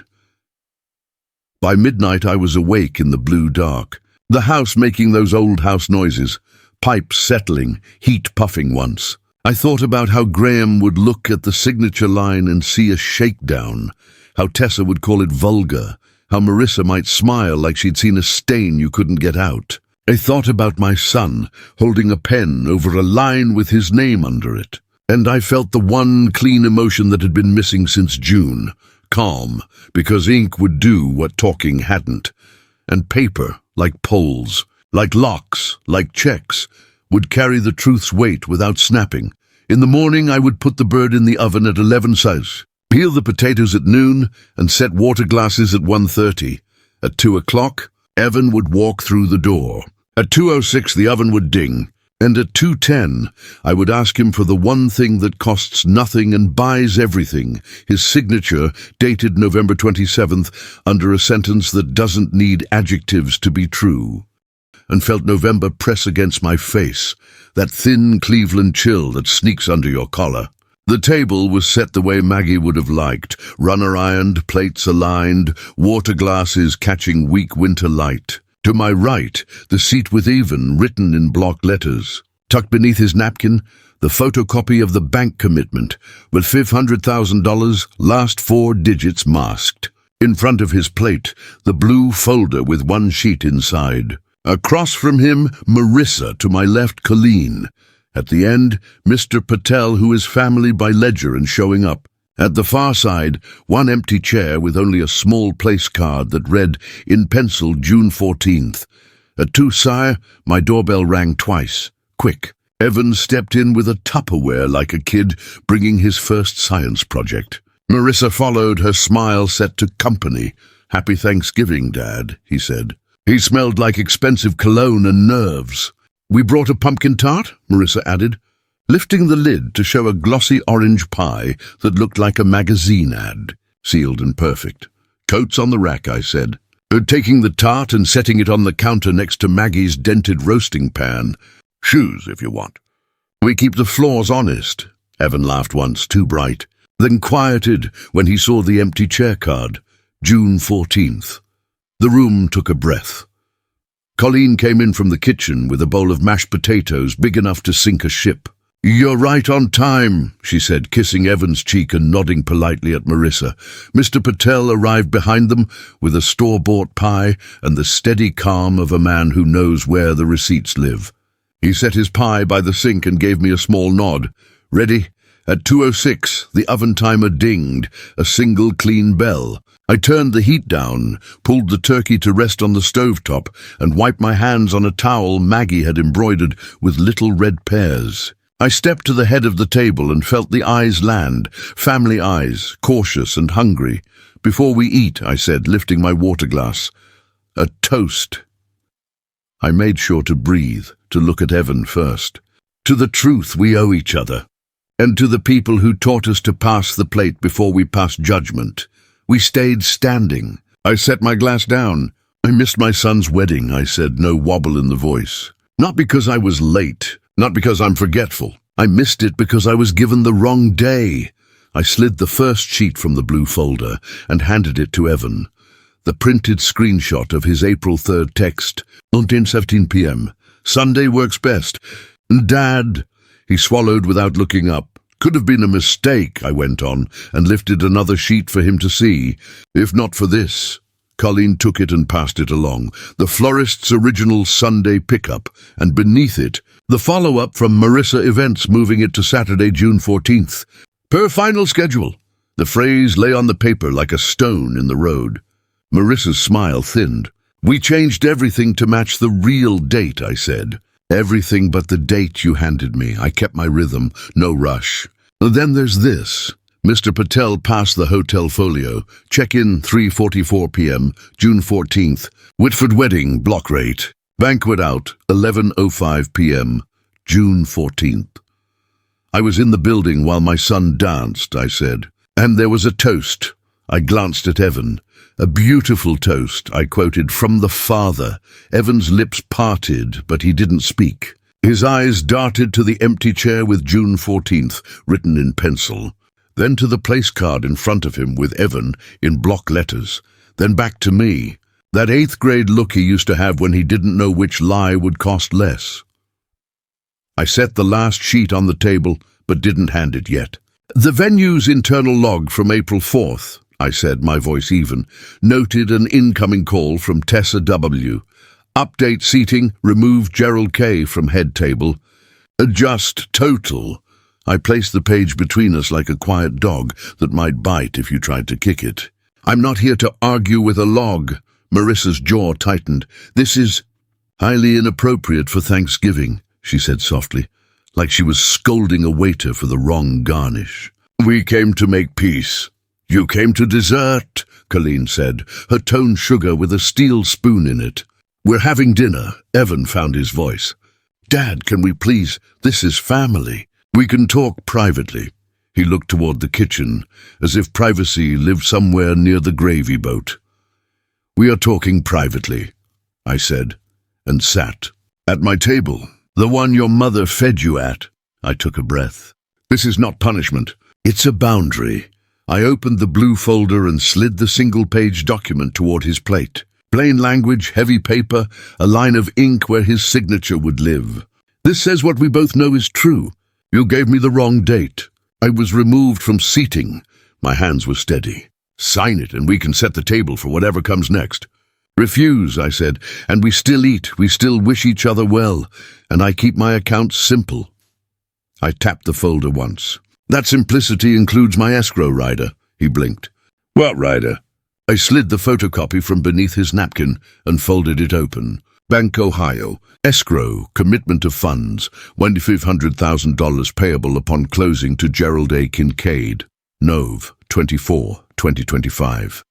By midnight I was awake in the blue dark. The house making those old house noises, pipes settling, heat puffing once. I thought about how Graham would look at the signature line and see a shakedown, how Tessa would call it vulgar, how Marissa might smile like she'd seen a stain you couldn't get out. I thought about my son holding a pen over a line with his name under it, and I felt the one clean emotion that had been missing since June, calm, because ink would do what talking hadn't, and paper, like poles, like locks, like checks, would carry the truth's weight without snapping. In the morning I would put the bird in the oven at 11 Celsius, peel the potatoes at noon, and set water glasses at 1:30. At 2 o'clock, Evan would walk through the door. At 2:06 the oven would ding, and at 2:10 I would ask him for the one thing that costs nothing and buys everything, his signature dated November 27th under a sentence that doesn't need adjectives to be true, and felt November press against my face, that thin Cleveland chill that sneaks under your collar. The table was set the way Maggie would have liked, runner ironed, plates aligned, water glasses catching weak winter light. To my right, the seat with Evan written in block letters. Tucked beneath his napkin, the photocopy of the bank commitment, with $500,000, last 4 digits masked. In front of his plate, the blue folder with 1 sheet inside. Across from him, Marissa, to my left, Colleen. At the end, Mr. Patel, who is family by ledger and showing up. At the far side, 1 empty chair with only a small place card that read, in pencil, June 14th. At 2, sire, my doorbell rang twice. Quick. Evan stepped in with a Tupperware like a kid bringing his first science project. Marissa followed, her smile set to company. Happy Thanksgiving, Dad, he said. He smelled like expensive cologne and nerves. We brought a pumpkin tart, Marissa added, lifting the lid to show a glossy orange pie that looked like a magazine ad, sealed and perfect. Coats on the rack, I said, taking the tart and setting it on the counter next to Maggie's dented roasting pan. Shoes, if you want. We keep the floors honest. Evan laughed once, too bright, then quieted when he saw the empty chair card, June 14th. The room took a breath. Colleen came in from the kitchen with a bowl of mashed potatoes big enough to sink a ship. "You're right on time," she said, kissing Evan's cheek and nodding politely at Marissa. Mr. Patel arrived behind them with a store-bought pie and the steady calm of a man who knows where the receipts live. He set his pie by the sink and gave me a small nod. "Ready?" At 2:06, the oven timer dinged, a single clean bell. I turned the heat down, pulled the turkey to rest on the stovetop, and wiped my hands on a towel Maggie had embroidered with little red pears. I stepped to the head of the table and felt the eyes land, family eyes, cautious and hungry. "Before we eat," I said, lifting my water glass, "a toast." I made sure to breathe, to look at Evan first. To the truth we owe each other, and to the people who taught us to pass the plate before we passed judgment. We stayed standing. I set my glass down. "I missed my son's wedding," I said, no wobble in the voice. "Not because I was late, not because I'm forgetful. I missed it because I was given the wrong day." I slid the first sheet from the blue folder and handed it to Evan. The printed screenshot of his April 3rd text, 19:17 p.m. "Sunday works best." "Dad," he swallowed without looking up. "Could have been a mistake," I went on, and lifted another sheet for him to see. "If not for this." Colleen took it and passed it along. The florist's original Sunday pickup, and beneath it, the follow-up from Marissa Events moving it to Saturday, June 14th. "Per final schedule." The phrase lay on the paper like a stone in the road. Marissa's smile thinned. "We changed everything to match the real date," I said. "Everything but the date you handed me. I kept my rhythm, no rush." "Then there's this." Mr. Patel passed the hotel folio. "Check-in 3:44 p.m., June 14th. Whitford wedding, block rate. Banquet out, 11:05 p.m., June 14th. "I was in the building while my son danced," I said. "And there was a toast." I glanced at Evan. "A beautiful toast," I quoted, "from the father." Evan's lips parted, but he didn't speak. His eyes darted to the empty chair with June 14th, written in pencil. Then to the place card in front of him with Evan in block letters. Then back to me. That 8th grade look he used to have when he didn't know which lie would cost less. I set the last sheet on the table, but didn't hand it yet. "The venue's internal log from April 4th, I said, my voice even, noted an incoming call from Tessa W. "Update seating, remove Gerald K. from head table. Adjust total." I placed the page between us like a quiet dog that might bite if you tried to kick it. "I'm not here to argue with a log." Marissa's jaw tightened. "This is highly inappropriate for Thanksgiving," she said softly, like she was scolding a waiter for the wrong garnish. "We came to make peace." "You came to dessert," Colleen said, her tone sugar with a steel spoon in it. "We're having dinner." Evan found his voice. "Dad, can we please? This is family. We can talk privately." He looked toward the kitchen, as if privacy lived somewhere near the gravy boat. "We are talking privately," I said, and sat. "At my table, the one your mother fed you at." I took a breath. "This is not punishment. It's a boundary." I opened the blue folder and slid the single-page document toward his plate. Plain language, heavy paper, a line of ink where his signature would live. "This says what we both know is true. You gave me the wrong date. I was removed from seating." My hands were steady. "Sign it and we can set the table for whatever comes next." "Refuse," I said, "and we still eat, we still wish each other well, and I keep my accounts simple." I tapped the folder once. "That simplicity includes my escrow rider," he blinked. "What rider?" I slid the photocopy from beneath his napkin and folded it open. "Bank Ohio. Escrow, commitment of funds, $1,500,000 payable upon closing to Gerald A. Kincaid. Nov, 24, 2025.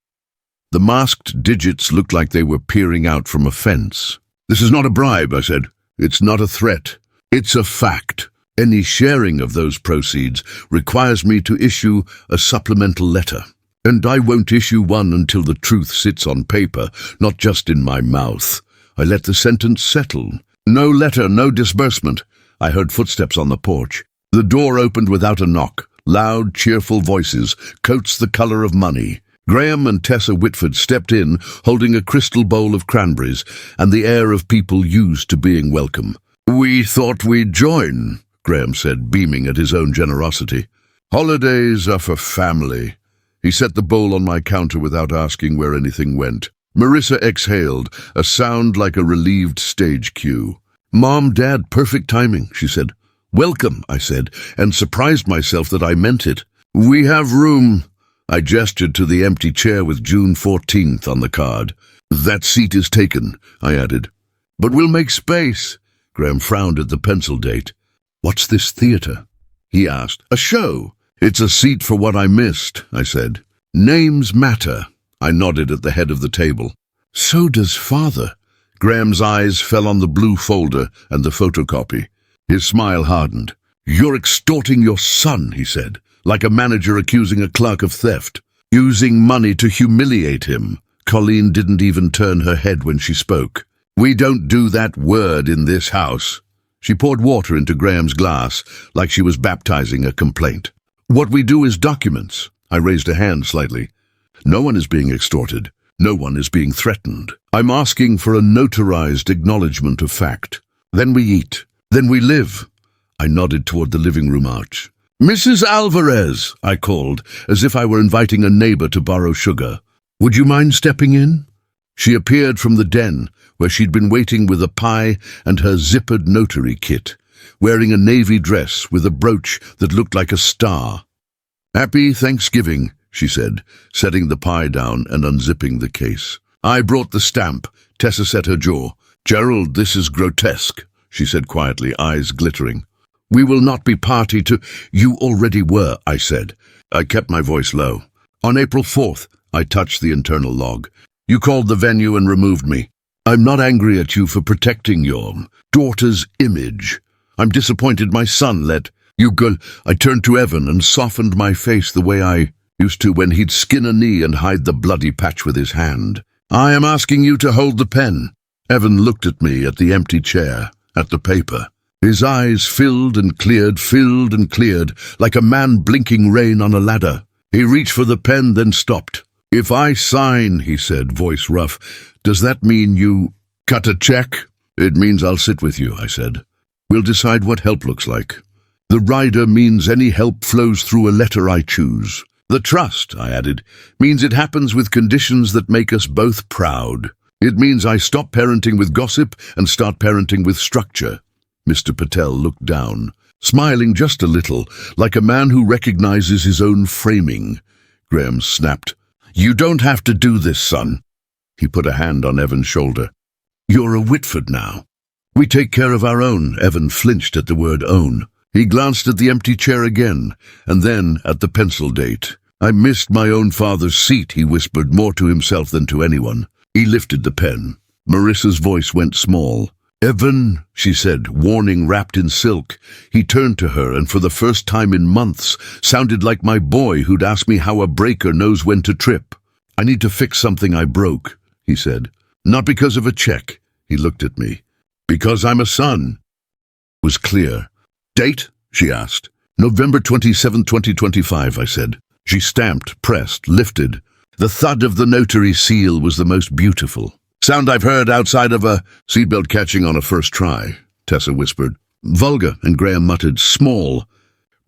The masked digits looked like they were peering out from a fence. "This is not a bribe," I said. "It's not a threat. It's a fact. Any sharing of those proceeds requires me to issue a supplemental letter. And I won't issue one until the truth sits on paper, not just in my mouth." I let the sentence settle. "No letter, no disbursement." I heard footsteps on the porch. The door opened without a knock. Loud, cheerful voices, coats the color of money. Graham and Tessa Whitford stepped in, holding a crystal bowl of cranberries and the air of people used to being welcome. "We thought we'd join." Graham said, beaming at his own generosity. Holidays are for family. He set the bowl on my counter without asking where anything went. Marissa exhaled, a sound like a relieved stage cue. Mom, Dad, perfect timing, she said. Welcome, I said, and surprised myself that I meant it. We have room. I gestured to the empty chair with June 14th on the card. That seat is taken, I added. But we'll make space. Graham frowned at the pencil date. What's this theater? He asked. A show. It's a seat for what I missed, I said. Names matter. I nodded at the head of the table. So does Father. Graham's eyes fell on the blue folder and the photocopy. His smile hardened. You're extorting your son, he said, like a manager accusing a clerk of theft. Using money to humiliate him. Colleen didn't even turn her head when she spoke. We don't do that word in this house. She poured water into Graham's glass, like she was baptizing a complaint. What we do is documents. I raised a hand slightly. No one is being extorted. No one is being threatened. I'm asking for a notarized acknowledgement of fact. Then we eat. Then we live. I nodded toward the living room arch. Mrs. Alvarez, I called, as if I were inviting a neighbor to borrow sugar. Would you mind stepping in? She appeared from the den, where she'd been waiting with a pie and her zippered notary kit, wearing a navy dress with a brooch that looked like a star. Happy Thanksgiving, she said, setting the pie down and unzipping the case. I brought the stamp. Tessa set her jaw. Gerald, this is grotesque, she said quietly, eyes glittering. We will not be party to— You already were, I said. I kept my voice low. On April 4th, I touched the internal log. You called the venue and removed me. I'm not angry at you for protecting your daughter's image. I'm disappointed my son let you go. I turned to Evan and softened my face the way I used to when he'd skin a knee and hide the bloody patch with his hand. I am asking you to hold the pen. Evan looked at me, at the empty chair, at the paper. His eyes filled and cleared, like a man blinking rain on a ladder. He reached for the pen, then stopped. If I sign, he said, voice rough, does that mean you cut a check? It means I'll sit with you, I said. We'll decide what help looks like. The rider means any help flows through a letter I choose. The trust, I added, means it happens with conditions that make us both proud. It means I stop parenting with gossip and start parenting with structure. Mr. Patel looked down, smiling just a little, like a man who recognizes his own framing. Graham snapped. You don't have to do this, son. He put a hand on Evan's shoulder. You're a Whitford now. We take care of our own. Evan flinched at the word own. He glanced at the empty chair again, and then at the pencil date. I missed my own father's seat, he whispered, more to himself than to anyone. He lifted the pen. Marissa's voice went small. Evan, she said, warning wrapped in silk. He turned to her, and for the first time in months, sounded like my boy who'd asked me how a breaker knows when to trip. I need to fix something I broke, he said. Not because of a check, he looked at me. Because I'm a son. It was clear. Date? She asked. November 27, 2025, I said. She stamped, pressed, lifted. The thud of the notary seal was the most beautiful. Sound I've heard outside of a seatbelt catching on a first try, Tessa whispered. Vulgar, and Graham muttered, small.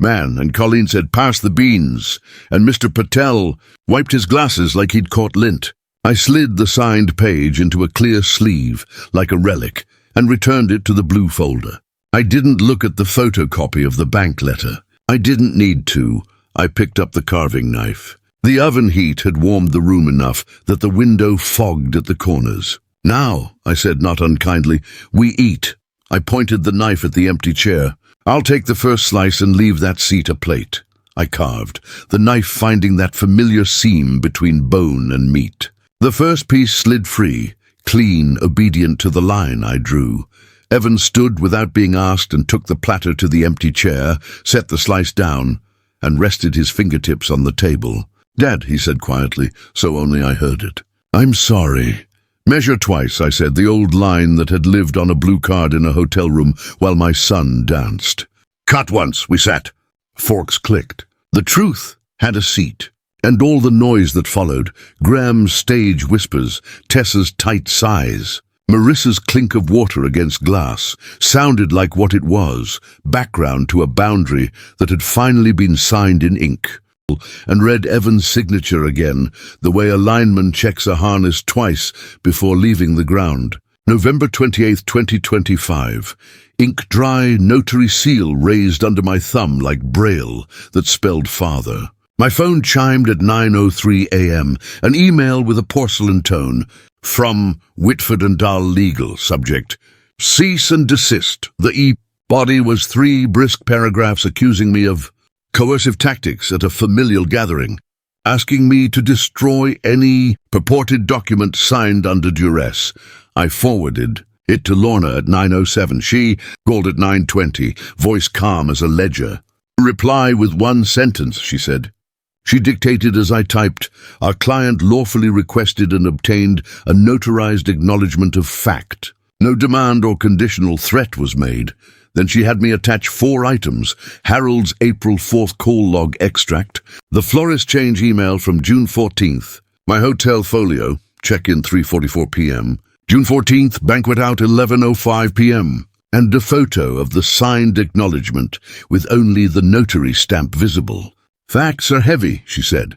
Man, and Colleen said, pass the beans, and Mr. Patel wiped his glasses like he'd caught lint. I slid the signed page into a clear sleeve, like a relic, and returned it to the blue folder. I didn't look at the photocopy of the bank letter. I didn't need to. I picked up the carving knife. The oven heat had warmed the room enough that the window fogged at the corners. Now, I said not unkindly, we eat. I pointed the knife at the empty chair. I'll take the first slice and leave that seat a plate. I carved, the knife finding that familiar seam between bone and meat. The first piece slid free, clean, obedient to the line I drew. Evan stood without being asked and took the platter to the empty chair, set the slice down, and rested his fingertips on the table. Dad, he said quietly, so only I heard it. I'm sorry. Measure twice, I said, the old line that had lived on a blue card in a hotel room while my son danced. Cut once, we sat. Forks clicked. The truth had a seat, and all the noise that followed, Graham's stage whispers, Tessa's tight sighs. Marissa's clink of water against glass sounded like what it was, background to a boundary that had finally been signed in ink. And read Evan's signature again, the way a lineman checks a harness twice before leaving the ground. November 28th, 2025. Ink dry, notary seal raised under my thumb like braille that spelled father. My phone chimed at 9:03 a.m., an email with a porcelain tone. From Whitford and Dahl Legal, subject. Cease and desist. The body was 3 brisk paragraphs accusing me of coercive tactics at a familial gathering, asking me to destroy any purported document signed under duress. I forwarded it to Lorna at 9:07. She called at 9:20, voice calm as a ledger. Reply with 1 sentence, she said. She dictated as I typed. Our client lawfully requested and obtained a notarized acknowledgement of fact. No demand or conditional threat was made. Then she had me attach 4 items: Harold's April 4th call log extract, the florist change email from June 14th, my hotel folio, check-in 3:44 p.m., June 14th, banquet out 11:05 p.m., and a photo of the signed acknowledgement with only the notary stamp visible. Facts are heavy, she said.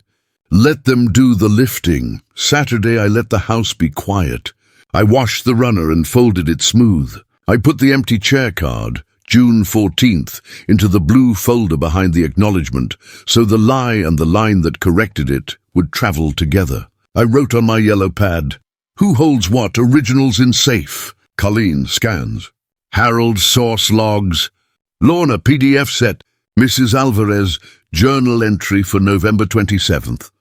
Let them do the lifting. Saturday I let the house be quiet. I washed the runner and folded it smooth. I put the empty chair card, June 14th, into the blue folder behind the acknowledgement, so the lie and the line that corrected it would travel together. I wrote on my yellow pad, who holds what, originals in safe? Colleen scans. Harold source logs. Lorna PDF set. Mrs. Alvarez, journal entry for November 27th.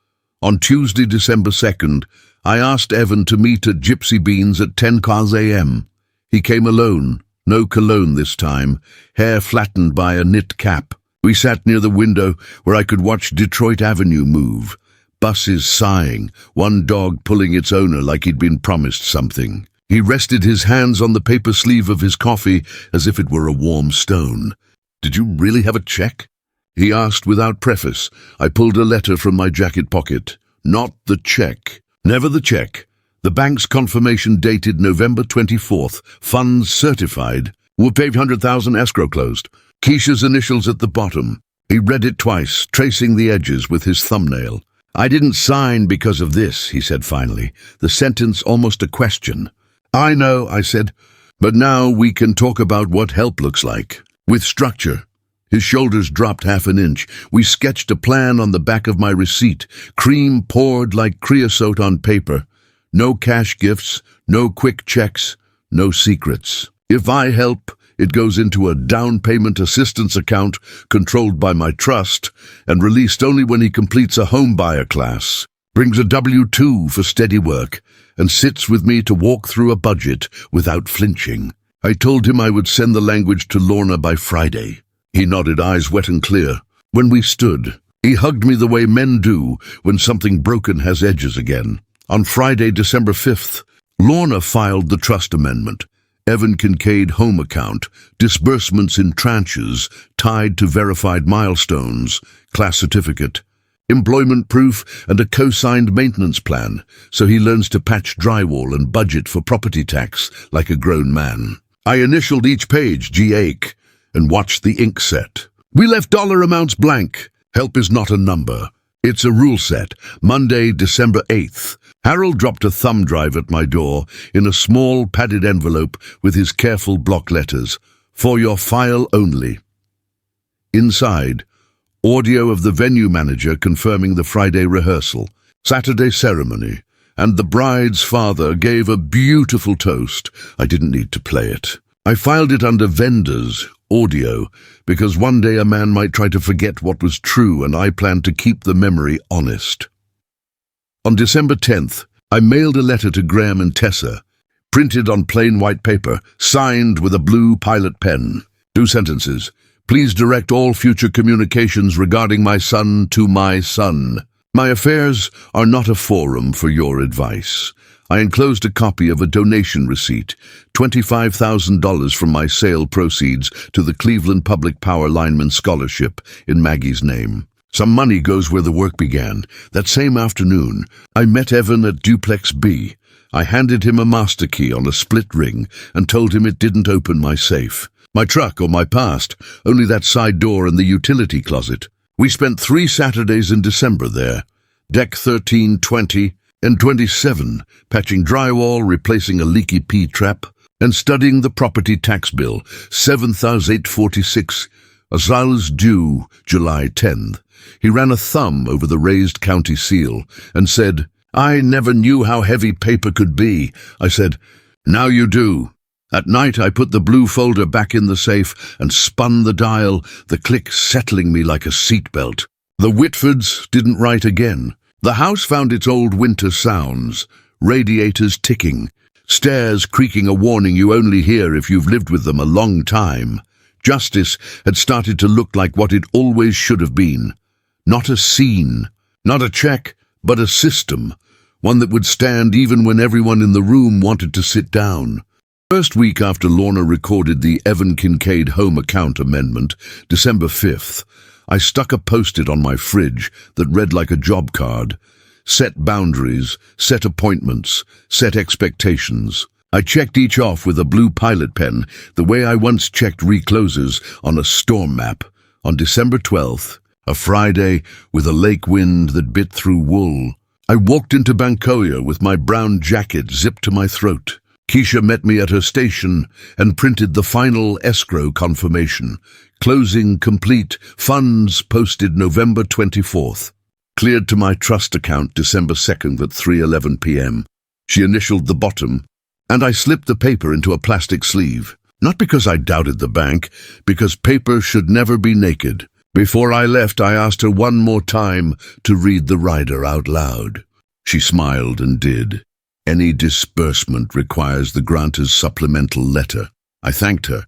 On Tuesday, December 2nd, I asked Evan to meet at Gypsy Beans at 10 a.m. He came alone, no cologne this time, hair flattened by a knit cap. We sat near the window where I could watch Detroit Avenue move, buses sighing, one dog pulling its owner like he'd been promised something. He rested his hands on the paper sleeve of his coffee as if it were a warm stone. Did you really have a check? He asked without preface. I pulled a letter from my jacket pocket. Not the check. Never the check. The bank's confirmation dated November 24th. Funds certified. We'll pay 100,000 escrow closed. Keisha's initials at the bottom. He read it twice, tracing the edges with his thumbnail. I didn't sign because of this, he said finally, the sentence almost a question. I know, I said, but now we can talk about what help looks like. With structure. His shoulders dropped half an inch. We sketched a plan on the back of my receipt, cream poured like creosote on paper. No cash gifts, no quick checks, no secrets. If I help, it goes into a down payment assistance account controlled by my trust and released only when he completes a home buyer class, brings a W-2 for steady work, and sits with me to walk through a budget without flinching. I told him I would send the language to Lorna by Friday. He nodded, eyes wet and clear. When we stood, he hugged me the way men do when something broken has edges again. On Friday, December 5th, Lorna filed the trust amendment. Evan Kincaid home account, disbursements in tranches, tied to verified milestones, class certificate, employment proof, and a co-signed maintenance plan, so he learns to patch drywall and budget for property tax like a grown man. I initialed each page, G-Ake, and watched the ink set. We left dollar amounts blank. Help is not a number. It's a rule set. Monday, December 8th. Harold dropped a thumb drive at my door in a small padded envelope with his careful block letters. For your file only. Inside, audio of the venue manager confirming the Friday rehearsal, Saturday ceremony, and the bride's father gave a beautiful toast. I didn't need to play it. I filed it under vendors, audio, because one day a man might try to forget what was true, and I planned to keep the memory honest. On December 10th, I mailed a letter to Graham and Tessa, printed on plain white paper, signed with a blue pilot pen. 2 sentences. Please direct all future communications regarding my son to my son. My affairs are not a forum for your advice. I enclosed a copy of a donation receipt, $25,000 from my sale proceeds to the Cleveland Public Power Lineman Scholarship in Maggie's name. Some money goes where the work began. That same afternoon, I met Evan at Duplex B, I handed him a master key on a split ring and told him it didn't open my safe, my truck, or my past, only that side door and the utility closet. We spent 3 Saturdays in December there, deck 13, 20, and 27, patching drywall, replacing a leaky P-trap, and studying the property tax bill, 7,846, as due July 10th. He ran a thumb over the raised county seal and said, "I never knew how heavy paper could be." I said, "Now you do." At night I put the blue folder back in the safe and spun the dial, the click settling me like a seatbelt. The Whitfords didn't write again. The house found its old winter sounds, radiators ticking, stairs creaking, a warning you only hear if you've lived with them a long time. Justice had started to look like what it always should have been. Not a scene, not a check, but a system, one that would stand even when everyone in the room wanted to sit down. First week after Lorna recorded the Evan Kincaid home account amendment, December 5th, I stuck a post-it on my fridge that read like a job card. Set boundaries, set appointments, set expectations. I checked each off with a blue pilot pen, the way I once checked recloses on a storm map. On December 12th, a Friday with a lake wind that bit through wool, I walked into Bancoya with my brown jacket zipped to my throat. Keisha met me at her station and printed the final escrow confirmation. Closing complete, funds posted November 24th. Cleared to my trust account December 2nd at 3:11 p.m. She initialed the bottom, and I slipped the paper into a plastic sleeve. Not because I doubted the bank, because paper should never be naked. Before I left, I asked her one more time to read the rider out loud. She smiled and did. Any disbursement requires the grantor's supplemental letter. I thanked her.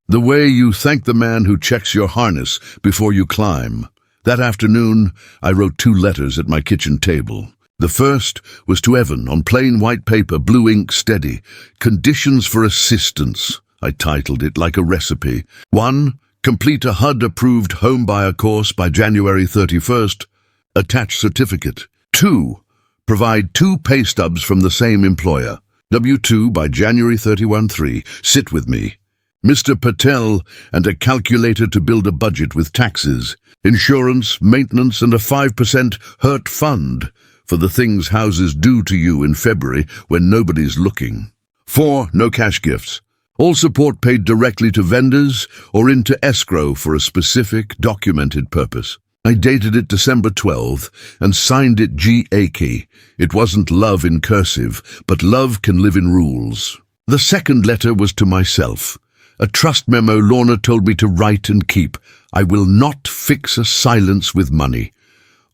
The way you thank the man who checks your harness before you climb. That afternoon, I wrote 2 letters at my kitchen table. The first was to Evan on plain white paper, blue ink steady. Conditions for assistance, I titled it like a recipe. 1. Complete a HUD-approved home buyer course by January 31st. Attach certificate. 2. Provide 2 pay stubs from the same employer. W-2 by January 31-3. Sit with me. Mr. Patel and a calculator to build a budget with taxes, insurance, maintenance, and a 5% hurt fund for the things houses do to you in February when nobody's looking. 4. No cash gifts. All support paid directly to vendors or into escrow for a specific, documented purpose. I dated it December 12th and signed it G.A.K. It wasn't love in cursive, but love can live in rules. The second letter was to myself. A trust memo Lorna told me to write and keep. I will not fix a silence with money.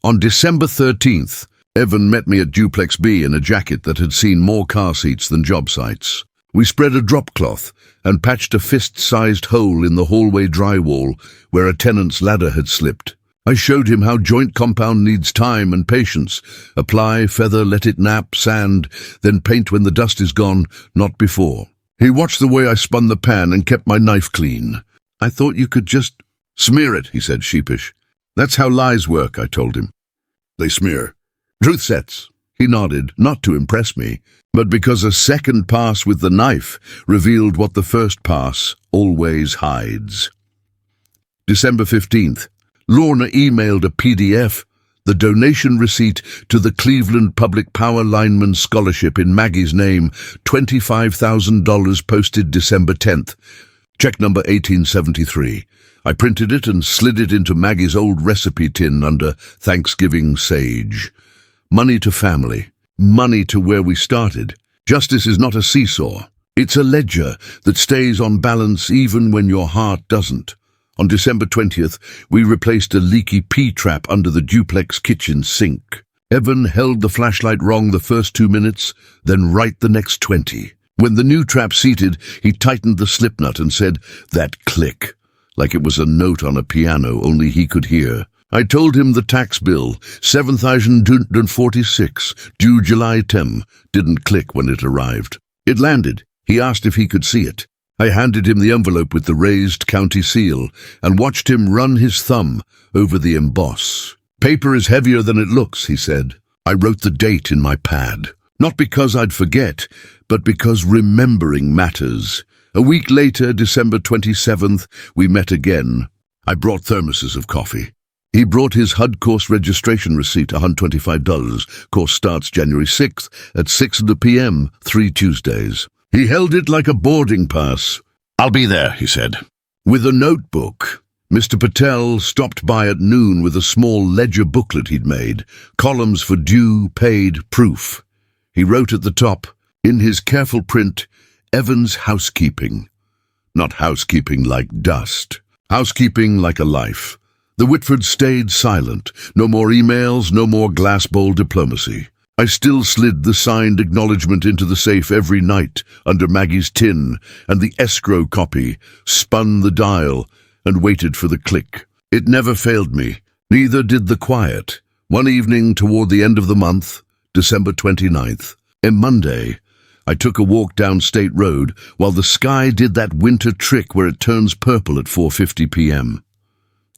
On December 13th, Evan met me at Duplex B in a jacket that had seen more car seats than job sites. We spread a drop cloth and patched a fist-sized hole in the hallway drywall where a tenant's ladder had slipped. I showed him how joint compound needs time and patience. Apply, feather, let it nap, sand, then paint when the dust is gone, not before. He watched the way I spun the pan and kept my knife clean. I thought you could just smear it, he said, sheepish. That's how lies work, I told him. They smear. Truth sets. He nodded, not to impress me, but because a second pass with the knife revealed what the first pass always hides. December 15th. Lorna emailed a PDF, the donation receipt to the Cleveland Public Power Lineman Scholarship in Maggie's name, $25,000 posted December 10th. Check number 1873. I printed it and slid it into Maggie's old recipe tin under Thanksgiving sage. Money to family. Money to where we started. Justice is not a seesaw. It's a ledger that stays on balance even when your heart doesn't. On December 20th, we replaced a leaky P-trap under the duplex kitchen sink. Evan held the flashlight wrong the first 2 minutes, then right the next 20. When the new trap seated, he tightened the slip nut and said, "That click," like it was a note on a piano only he could hear. I told him the tax bill, $7,246, due July 10, didn't click when it arrived. It landed. He asked if he could see it. I handed him the envelope with the raised county seal and watched him run his thumb over the emboss. "Paper is heavier than it looks," he said. I wrote the date in my pad. Not because I'd forget, but because remembering matters. A week later, December 27th, we met again. I brought thermoses of coffee. He brought his HUD course registration receipt, $125. Course starts January 6th at 6 p.m., 3 Tuesdays. He held it like a boarding pass. "I'll be there," he said. With a notebook. Mr. Patel stopped by at noon with a small ledger booklet he'd made, columns for due, paid, proof. He wrote at the top, in his careful print, Evans Housekeeping. Not housekeeping like dust. Housekeeping like a life. The Whitfords stayed silent. No more emails, no more glass bowl diplomacy. I still slid the signed acknowledgement into the safe every night under Maggie's tin, and the escrow copy, spun the dial, and waited for the click. It never failed me. Neither did the quiet. One evening toward the end of the month, December 29th, a Monday, I took a walk down State Road while the sky did that winter trick where it turns purple at 4:50 p.m.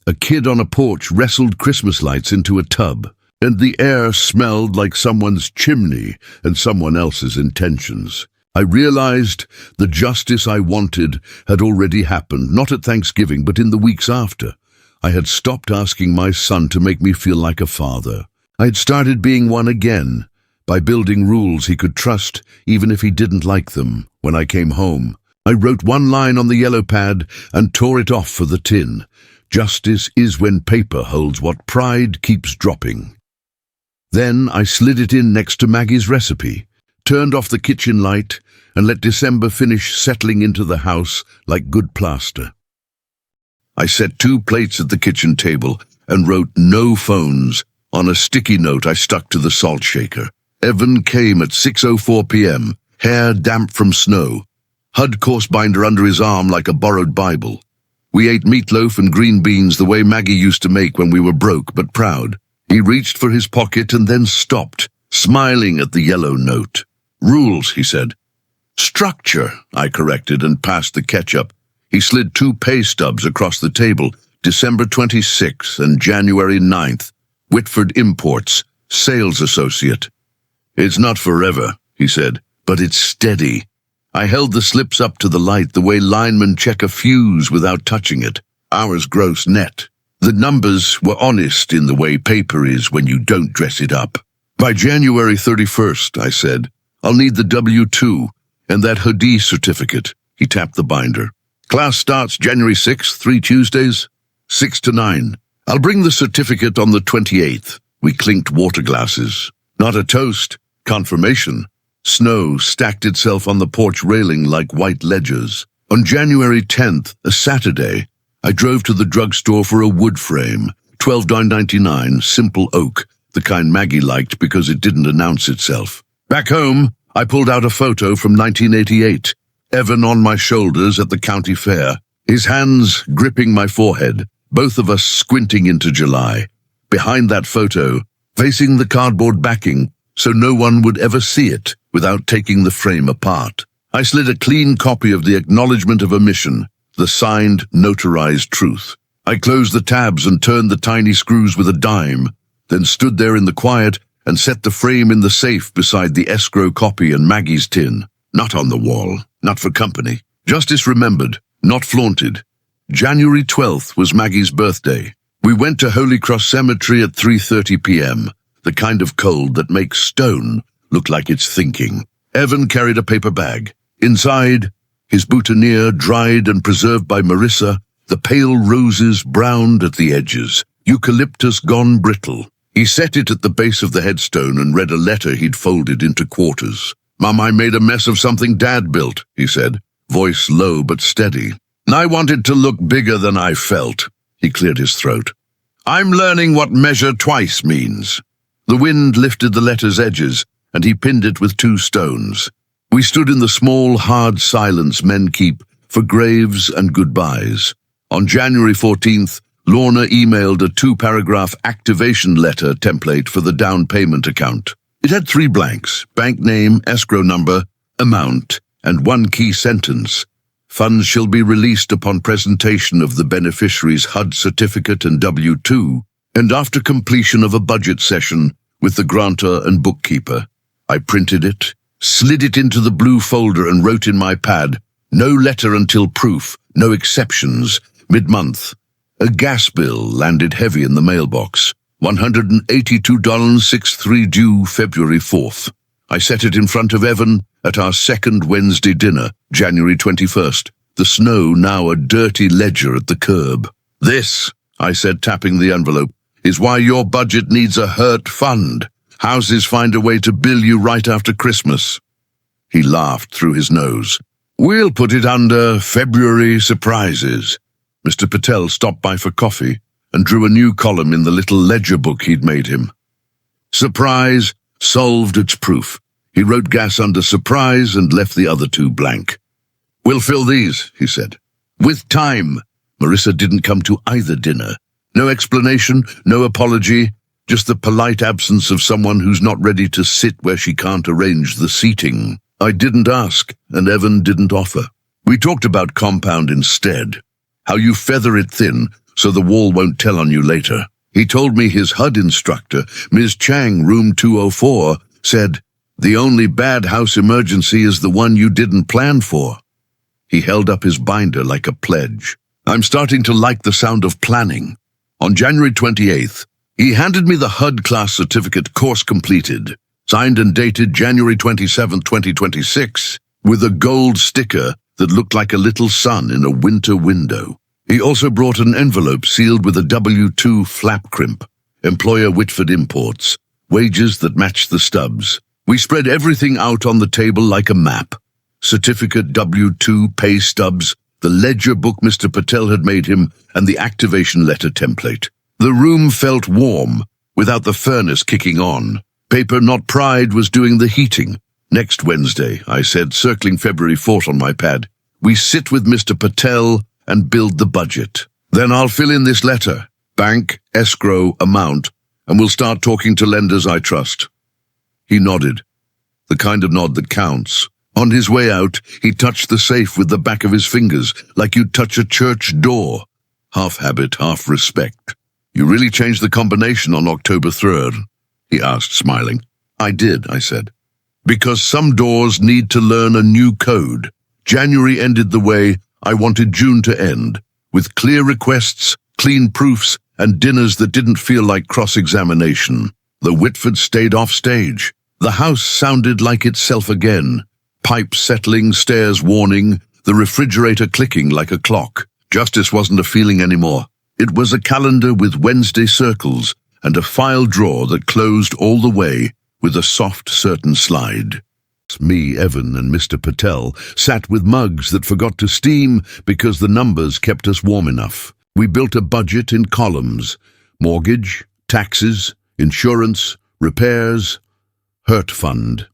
A kid on a porch wrestled Christmas lights into a tub, and the air smelled like someone's chimney and someone else's intentions. I realized the justice I wanted had already happened, not at Thanksgiving, but in the weeks after. I had stopped asking my son to make me feel like a father. I had started being one again, by building rules he could trust, even if he didn't like them. When I came home, I wrote one line on the yellow pad and tore it off for the tin. Justice is when paper holds what pride keeps dropping. Then I slid it in next to Maggie's recipe, turned off the kitchen light, and let December finish settling into the house like good plaster. I set 2 plates at the kitchen table and wrote "no phones" on a sticky note I stuck to the salt shaker. Evan came at 6:04 p.m., hair damp from snow, HUD course binder under his arm like a borrowed Bible. We ate meatloaf and green beans the way Maggie used to make when we were broke but proud. He reached for his pocket and then stopped, smiling at the yellow note. "Rules," he said. "Structure," I corrected and passed the ketchup. He slid 2 pay stubs across the table, December 26th and January 9th. Whitford Imports, sales associate. "It's not forever," he said, "but it's steady." I held the slips up to the light the way linemen check a fuse without touching it. Ours gross net. The numbers were honest in the way paper is when you don't dress it up. "By January 31st, I said, "I'll need the W-2 and that HUD certificate." He tapped the binder. "Class starts January 6th, 3 Tuesdays, 6 to 9. I'll bring the certificate on the 28th. We clinked water glasses. Not a toast, confirmation. Snow stacked itself on the porch railing like white ledgers. On January 10th, a Saturday, I drove to the drugstore for a wood frame, $12.99, simple oak, the kind Maggie liked because it didn't announce itself. Back home, I pulled out a photo from 1988, Evan on my shoulders at the county fair, his hands gripping my forehead, both of us squinting into July. Behind that photo, facing the cardboard backing, so no one would ever see it without taking the frame apart. I slid a clean copy of the acknowledgement of omission, the signed, notarized truth. I closed the tabs and turned the tiny screws with a dime, then stood there in the quiet and set the frame in the safe beside the escrow copy and Maggie's tin. Not on the wall, not for company. Justice remembered, not flaunted. January 12th was Maggie's birthday. We went to Holy Cross Cemetery at 3:30 p.m., the kind of cold that makes stone look like it's thinking. Evan carried a paper bag. Inside, his boutonniere dried and preserved by Marissa, the pale roses browned at the edges, eucalyptus gone brittle. He set it at the base of the headstone and read a letter he'd folded into quarters. "Mom, I made a mess of something Dad built," he said, voice low but steady. "I wanted to look bigger than I felt." He cleared his throat. "I'm learning what measure twice means." The wind lifted the letter's edges, and he pinned it with 2 stones. We stood in the small, hard silence men keep for graves and goodbyes. On January 14th, Lorna emailed a 2-paragraph activation letter template for the down payment account. It had 3 blanks: bank name, escrow number, amount, and 1 key sentence. Funds shall be released upon presentation of the beneficiary's HUD certificate and W-2, and after completion of a budget session with the grantor and bookkeeper. I printed it, slid it into the blue folder and wrote in my pad, "No letter until proof, no exceptions, mid-month." A gas bill landed heavy in the mailbox, $182.63 due February 4th. I set it in front of Evan at our second Wednesday dinner, January 21st, the snow now a dirty ledger at the curb. "This," I said, tapping the envelope, "is why your budget needs a hurt fund. Houses find a way to bill you right after Christmas." He laughed through his nose. "We'll put it under February surprises." Mr. Patel stopped by for coffee and drew a new column in the little ledger book he'd made him. Surprise solved its proof. He wrote gas under surprise and left the other two blank. "We'll fill these," he said. "With time." Marissa didn't come to either dinner. No explanation, no apology, just the polite absence of someone who's not ready to sit where she can't arrange the seating. I didn't ask, and Evan didn't offer. We talked about compound instead. How you feather it thin so the wall won't tell on you later. He told me his HUD instructor, Ms. Chang, room 204, said, "The only bad house emergency is the one you didn't plan for." He held up his binder like a pledge. I'm starting to like the sound of planning. On January 28th, he handed me the HUD class certificate, course completed, signed and dated January 27, 2026, with a gold sticker that looked like a little sun in a winter window. He also brought an envelope sealed with a W-2 flap crimp, employer Whitford Imports, wages that matched the stubs. We spread everything out on the table like a map. Certificate, W-2, pay stubs, the ledger book Mr. Patel had made him, and the activation letter template. The room felt warm, without the furnace kicking on. Paper Not Pride was doing the heating. "Next Wednesday," I said, circling February 4th on my pad, "we sit with Mr. Patel and build the budget. Then I'll fill in this letter, bank, escrow, amount, and we'll start talking to lenders I trust." He nodded, the kind of nod that counts. On his way out, he touched the safe with the back of his fingers, like you'd touch a church door. Half habit, half respect. "You really changed the combination on October 3rd? He asked, smiling. "I did," I said. "Because some doors need to learn a new code. January ended the way I wanted June to end, with clear requests, clean proofs, and dinners that didn't feel like cross-examination. The Whitford stayed off stage. The house sounded like itself again. Pipes settling, stairs warning, the refrigerator clicking like a clock. Justice wasn't a feeling anymore. It was a calendar with Wednesday circles and a file drawer that closed all the way with a soft, certain slide. Me, Evan, and Mr. Patel sat with mugs that forgot to steam because the numbers kept us warm enough. We built a budget in columns: mortgage, taxes, insurance, repairs, hurt fund.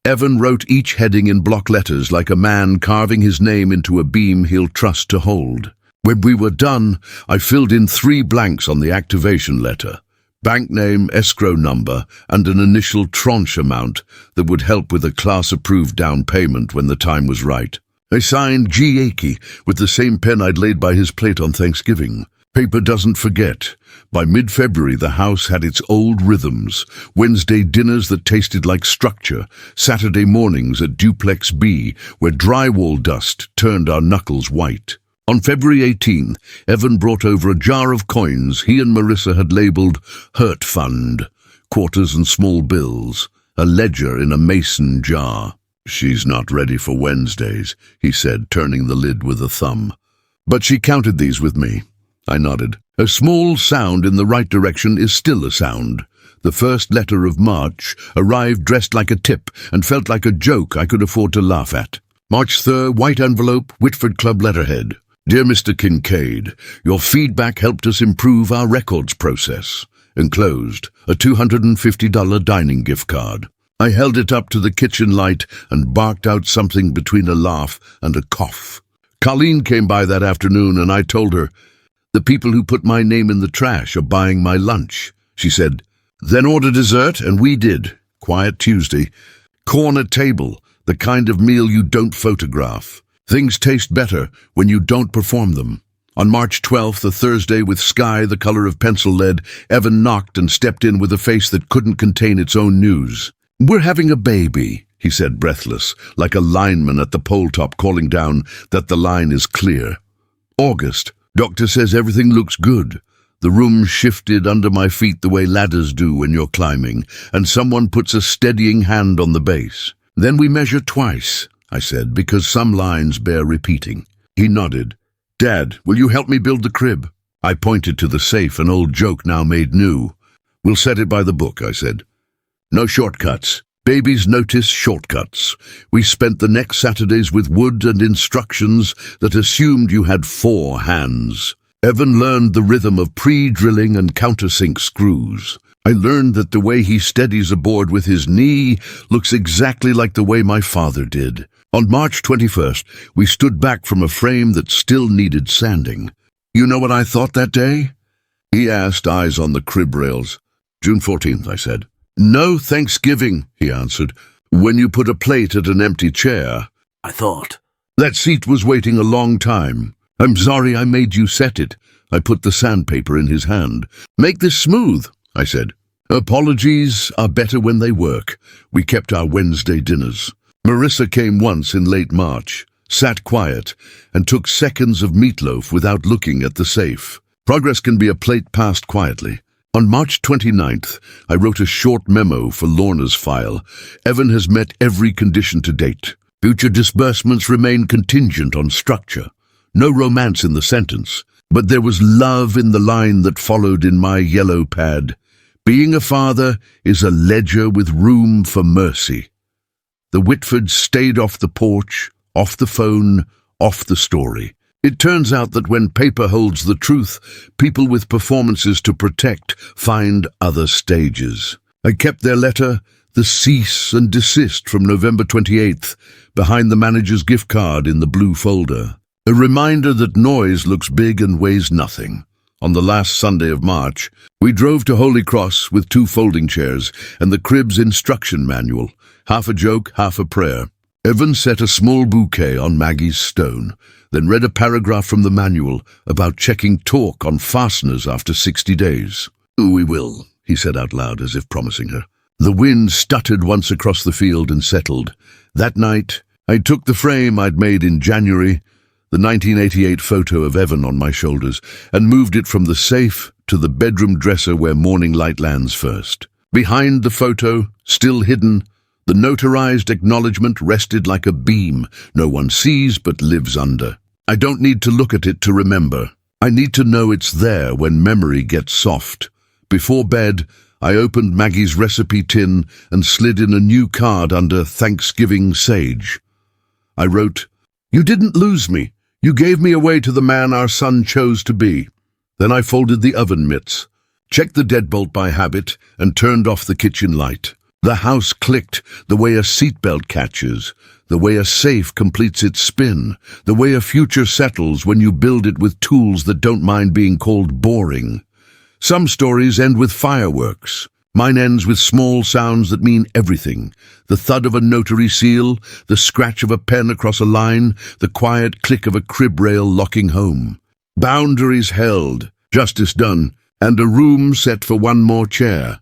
Evan wrote each heading in block letters like a man carving his name into a beam he'll trust to hold. When we were done, I filled in 3 blanks on the activation letter: bank name, escrow number, and an initial tranche amount that would help with a class-approved down payment when the time was right. I signed G. Akey with the same pen I'd laid by his plate on Thanksgiving. Paper doesn't forget. By mid-February, the house had its old rhythms: Wednesday dinners that tasted like structure, Saturday mornings at Duplex B, where drywall dust turned our knuckles white. On February 18th, Evan brought over a jar of coins he and Marissa had labeled Hurt Fund, quarters and small bills, a ledger in a mason jar. "She's not ready for Wednesdays," he said, turning the lid with a thumb. "But she counted these with me." I nodded. A small sound in the right direction is still a sound. The first letter of March arrived dressed like a tip and felt like a joke I could afford to laugh at. March 3rd, white envelope, Whitford Club letterhead. "Dear Mr. Kincaid, your feedback helped us improve our records process." Enclosed, a $250 dining gift card. I held it up to the kitchen light and barked out something between a laugh and a cough. Colleen came by that afternoon and I told her, "The people who put my name in the trash are buying my lunch." She said, "Then order dessert," and we did. Quiet Tuesday. Corner table, the kind of meal you don't photograph. Things taste better when you don't perform them. On March 12th, a Thursday with sky the color of pencil lead, Evan knocked and stepped in with a face that couldn't contain its own news. "We're having a baby," he said, breathless, like a lineman at the pole top calling down that the line is clear. "August. Doctor says everything looks good." The room shifted under my feet the way ladders do when you're climbing, and someone puts a steadying hand on the base. "Then we measure twice," I said, because some lines bear repeating. He nodded. "Dad, will you help me build the crib?" I pointed to the safe, an old joke now made new. "We'll set it by the book," I said. "No shortcuts. Babies notice shortcuts." We spent the next Saturdays with wood and instructions that assumed you had 4 hands. Evan learned the rhythm of pre-drilling and countersink screws. I learned that the way he steadies a board with his knee looks exactly like the way my father did. On March 21st, we stood back from a frame that still needed sanding. "You know what I thought that day?" he asked, eyes on the crib rails. "June 14th, I said. "No Thanksgiving," he answered. "When you put a plate at an empty chair." I thought. "That seat was waiting a long time. I'm sorry I made you set it." I put the sandpaper in his hand. "Make this smooth," I said. "Apologies are better when they work." We kept our Wednesday dinners. Marissa came once in late March, sat quiet, and took seconds of meatloaf without looking at the safe. Progress can be a plate passed quietly. On March 29th, I wrote a short memo for Lorna's file. "Evan has met every condition to date. Future disbursements remain contingent on structure." No romance in the sentence, but there was love in the line that followed in my yellow pad. "Being a father is a ledger with room for mercy." The Whitfords stayed off the porch, off the phone, off the story. It turns out that when paper holds the truth, people with performances to protect find other stages. I kept their letter, the cease and desist from November 28th, behind the manager's gift card in the blue folder. A reminder that noise looks big and weighs nothing. On the last Sunday of March, we drove to Holy Cross with 2 folding chairs and the crib's instruction manual, half a joke, half a prayer. Evan set a small bouquet on Maggie's stone, then read a paragraph from the manual about checking torque on fasteners after 60 days. "We will," he said out loud as if promising her. The wind stuttered once across the field and settled. That night, I took the frame I'd made in January, the 1988 photo of Evan on my shoulders, and moved it from the safe to the bedroom dresser where morning light lands first. Behind the photo, still hidden, the notarized acknowledgement rested like a beam no one sees but lives under. I don't need to look at it to remember. I need to know it's there when memory gets soft. Before bed, I opened Maggie's recipe tin and slid in a new card under Thanksgiving Sage. I wrote, "You didn't lose me. You gave me away to the man our son chose to be." Then I folded the oven mitts, checked the deadbolt by habit, and turned off the kitchen light. The house clicked the way a seatbelt catches, the way a safe completes its spin, the way a future settles when you build it with tools that don't mind being called boring. Some stories end with fireworks. Mine ends with small sounds that mean everything. The thud of a notary seal, the scratch of a pen across a line, the quiet click of a crib rail locking home. Boundaries held, justice done, and a room set for one more chair.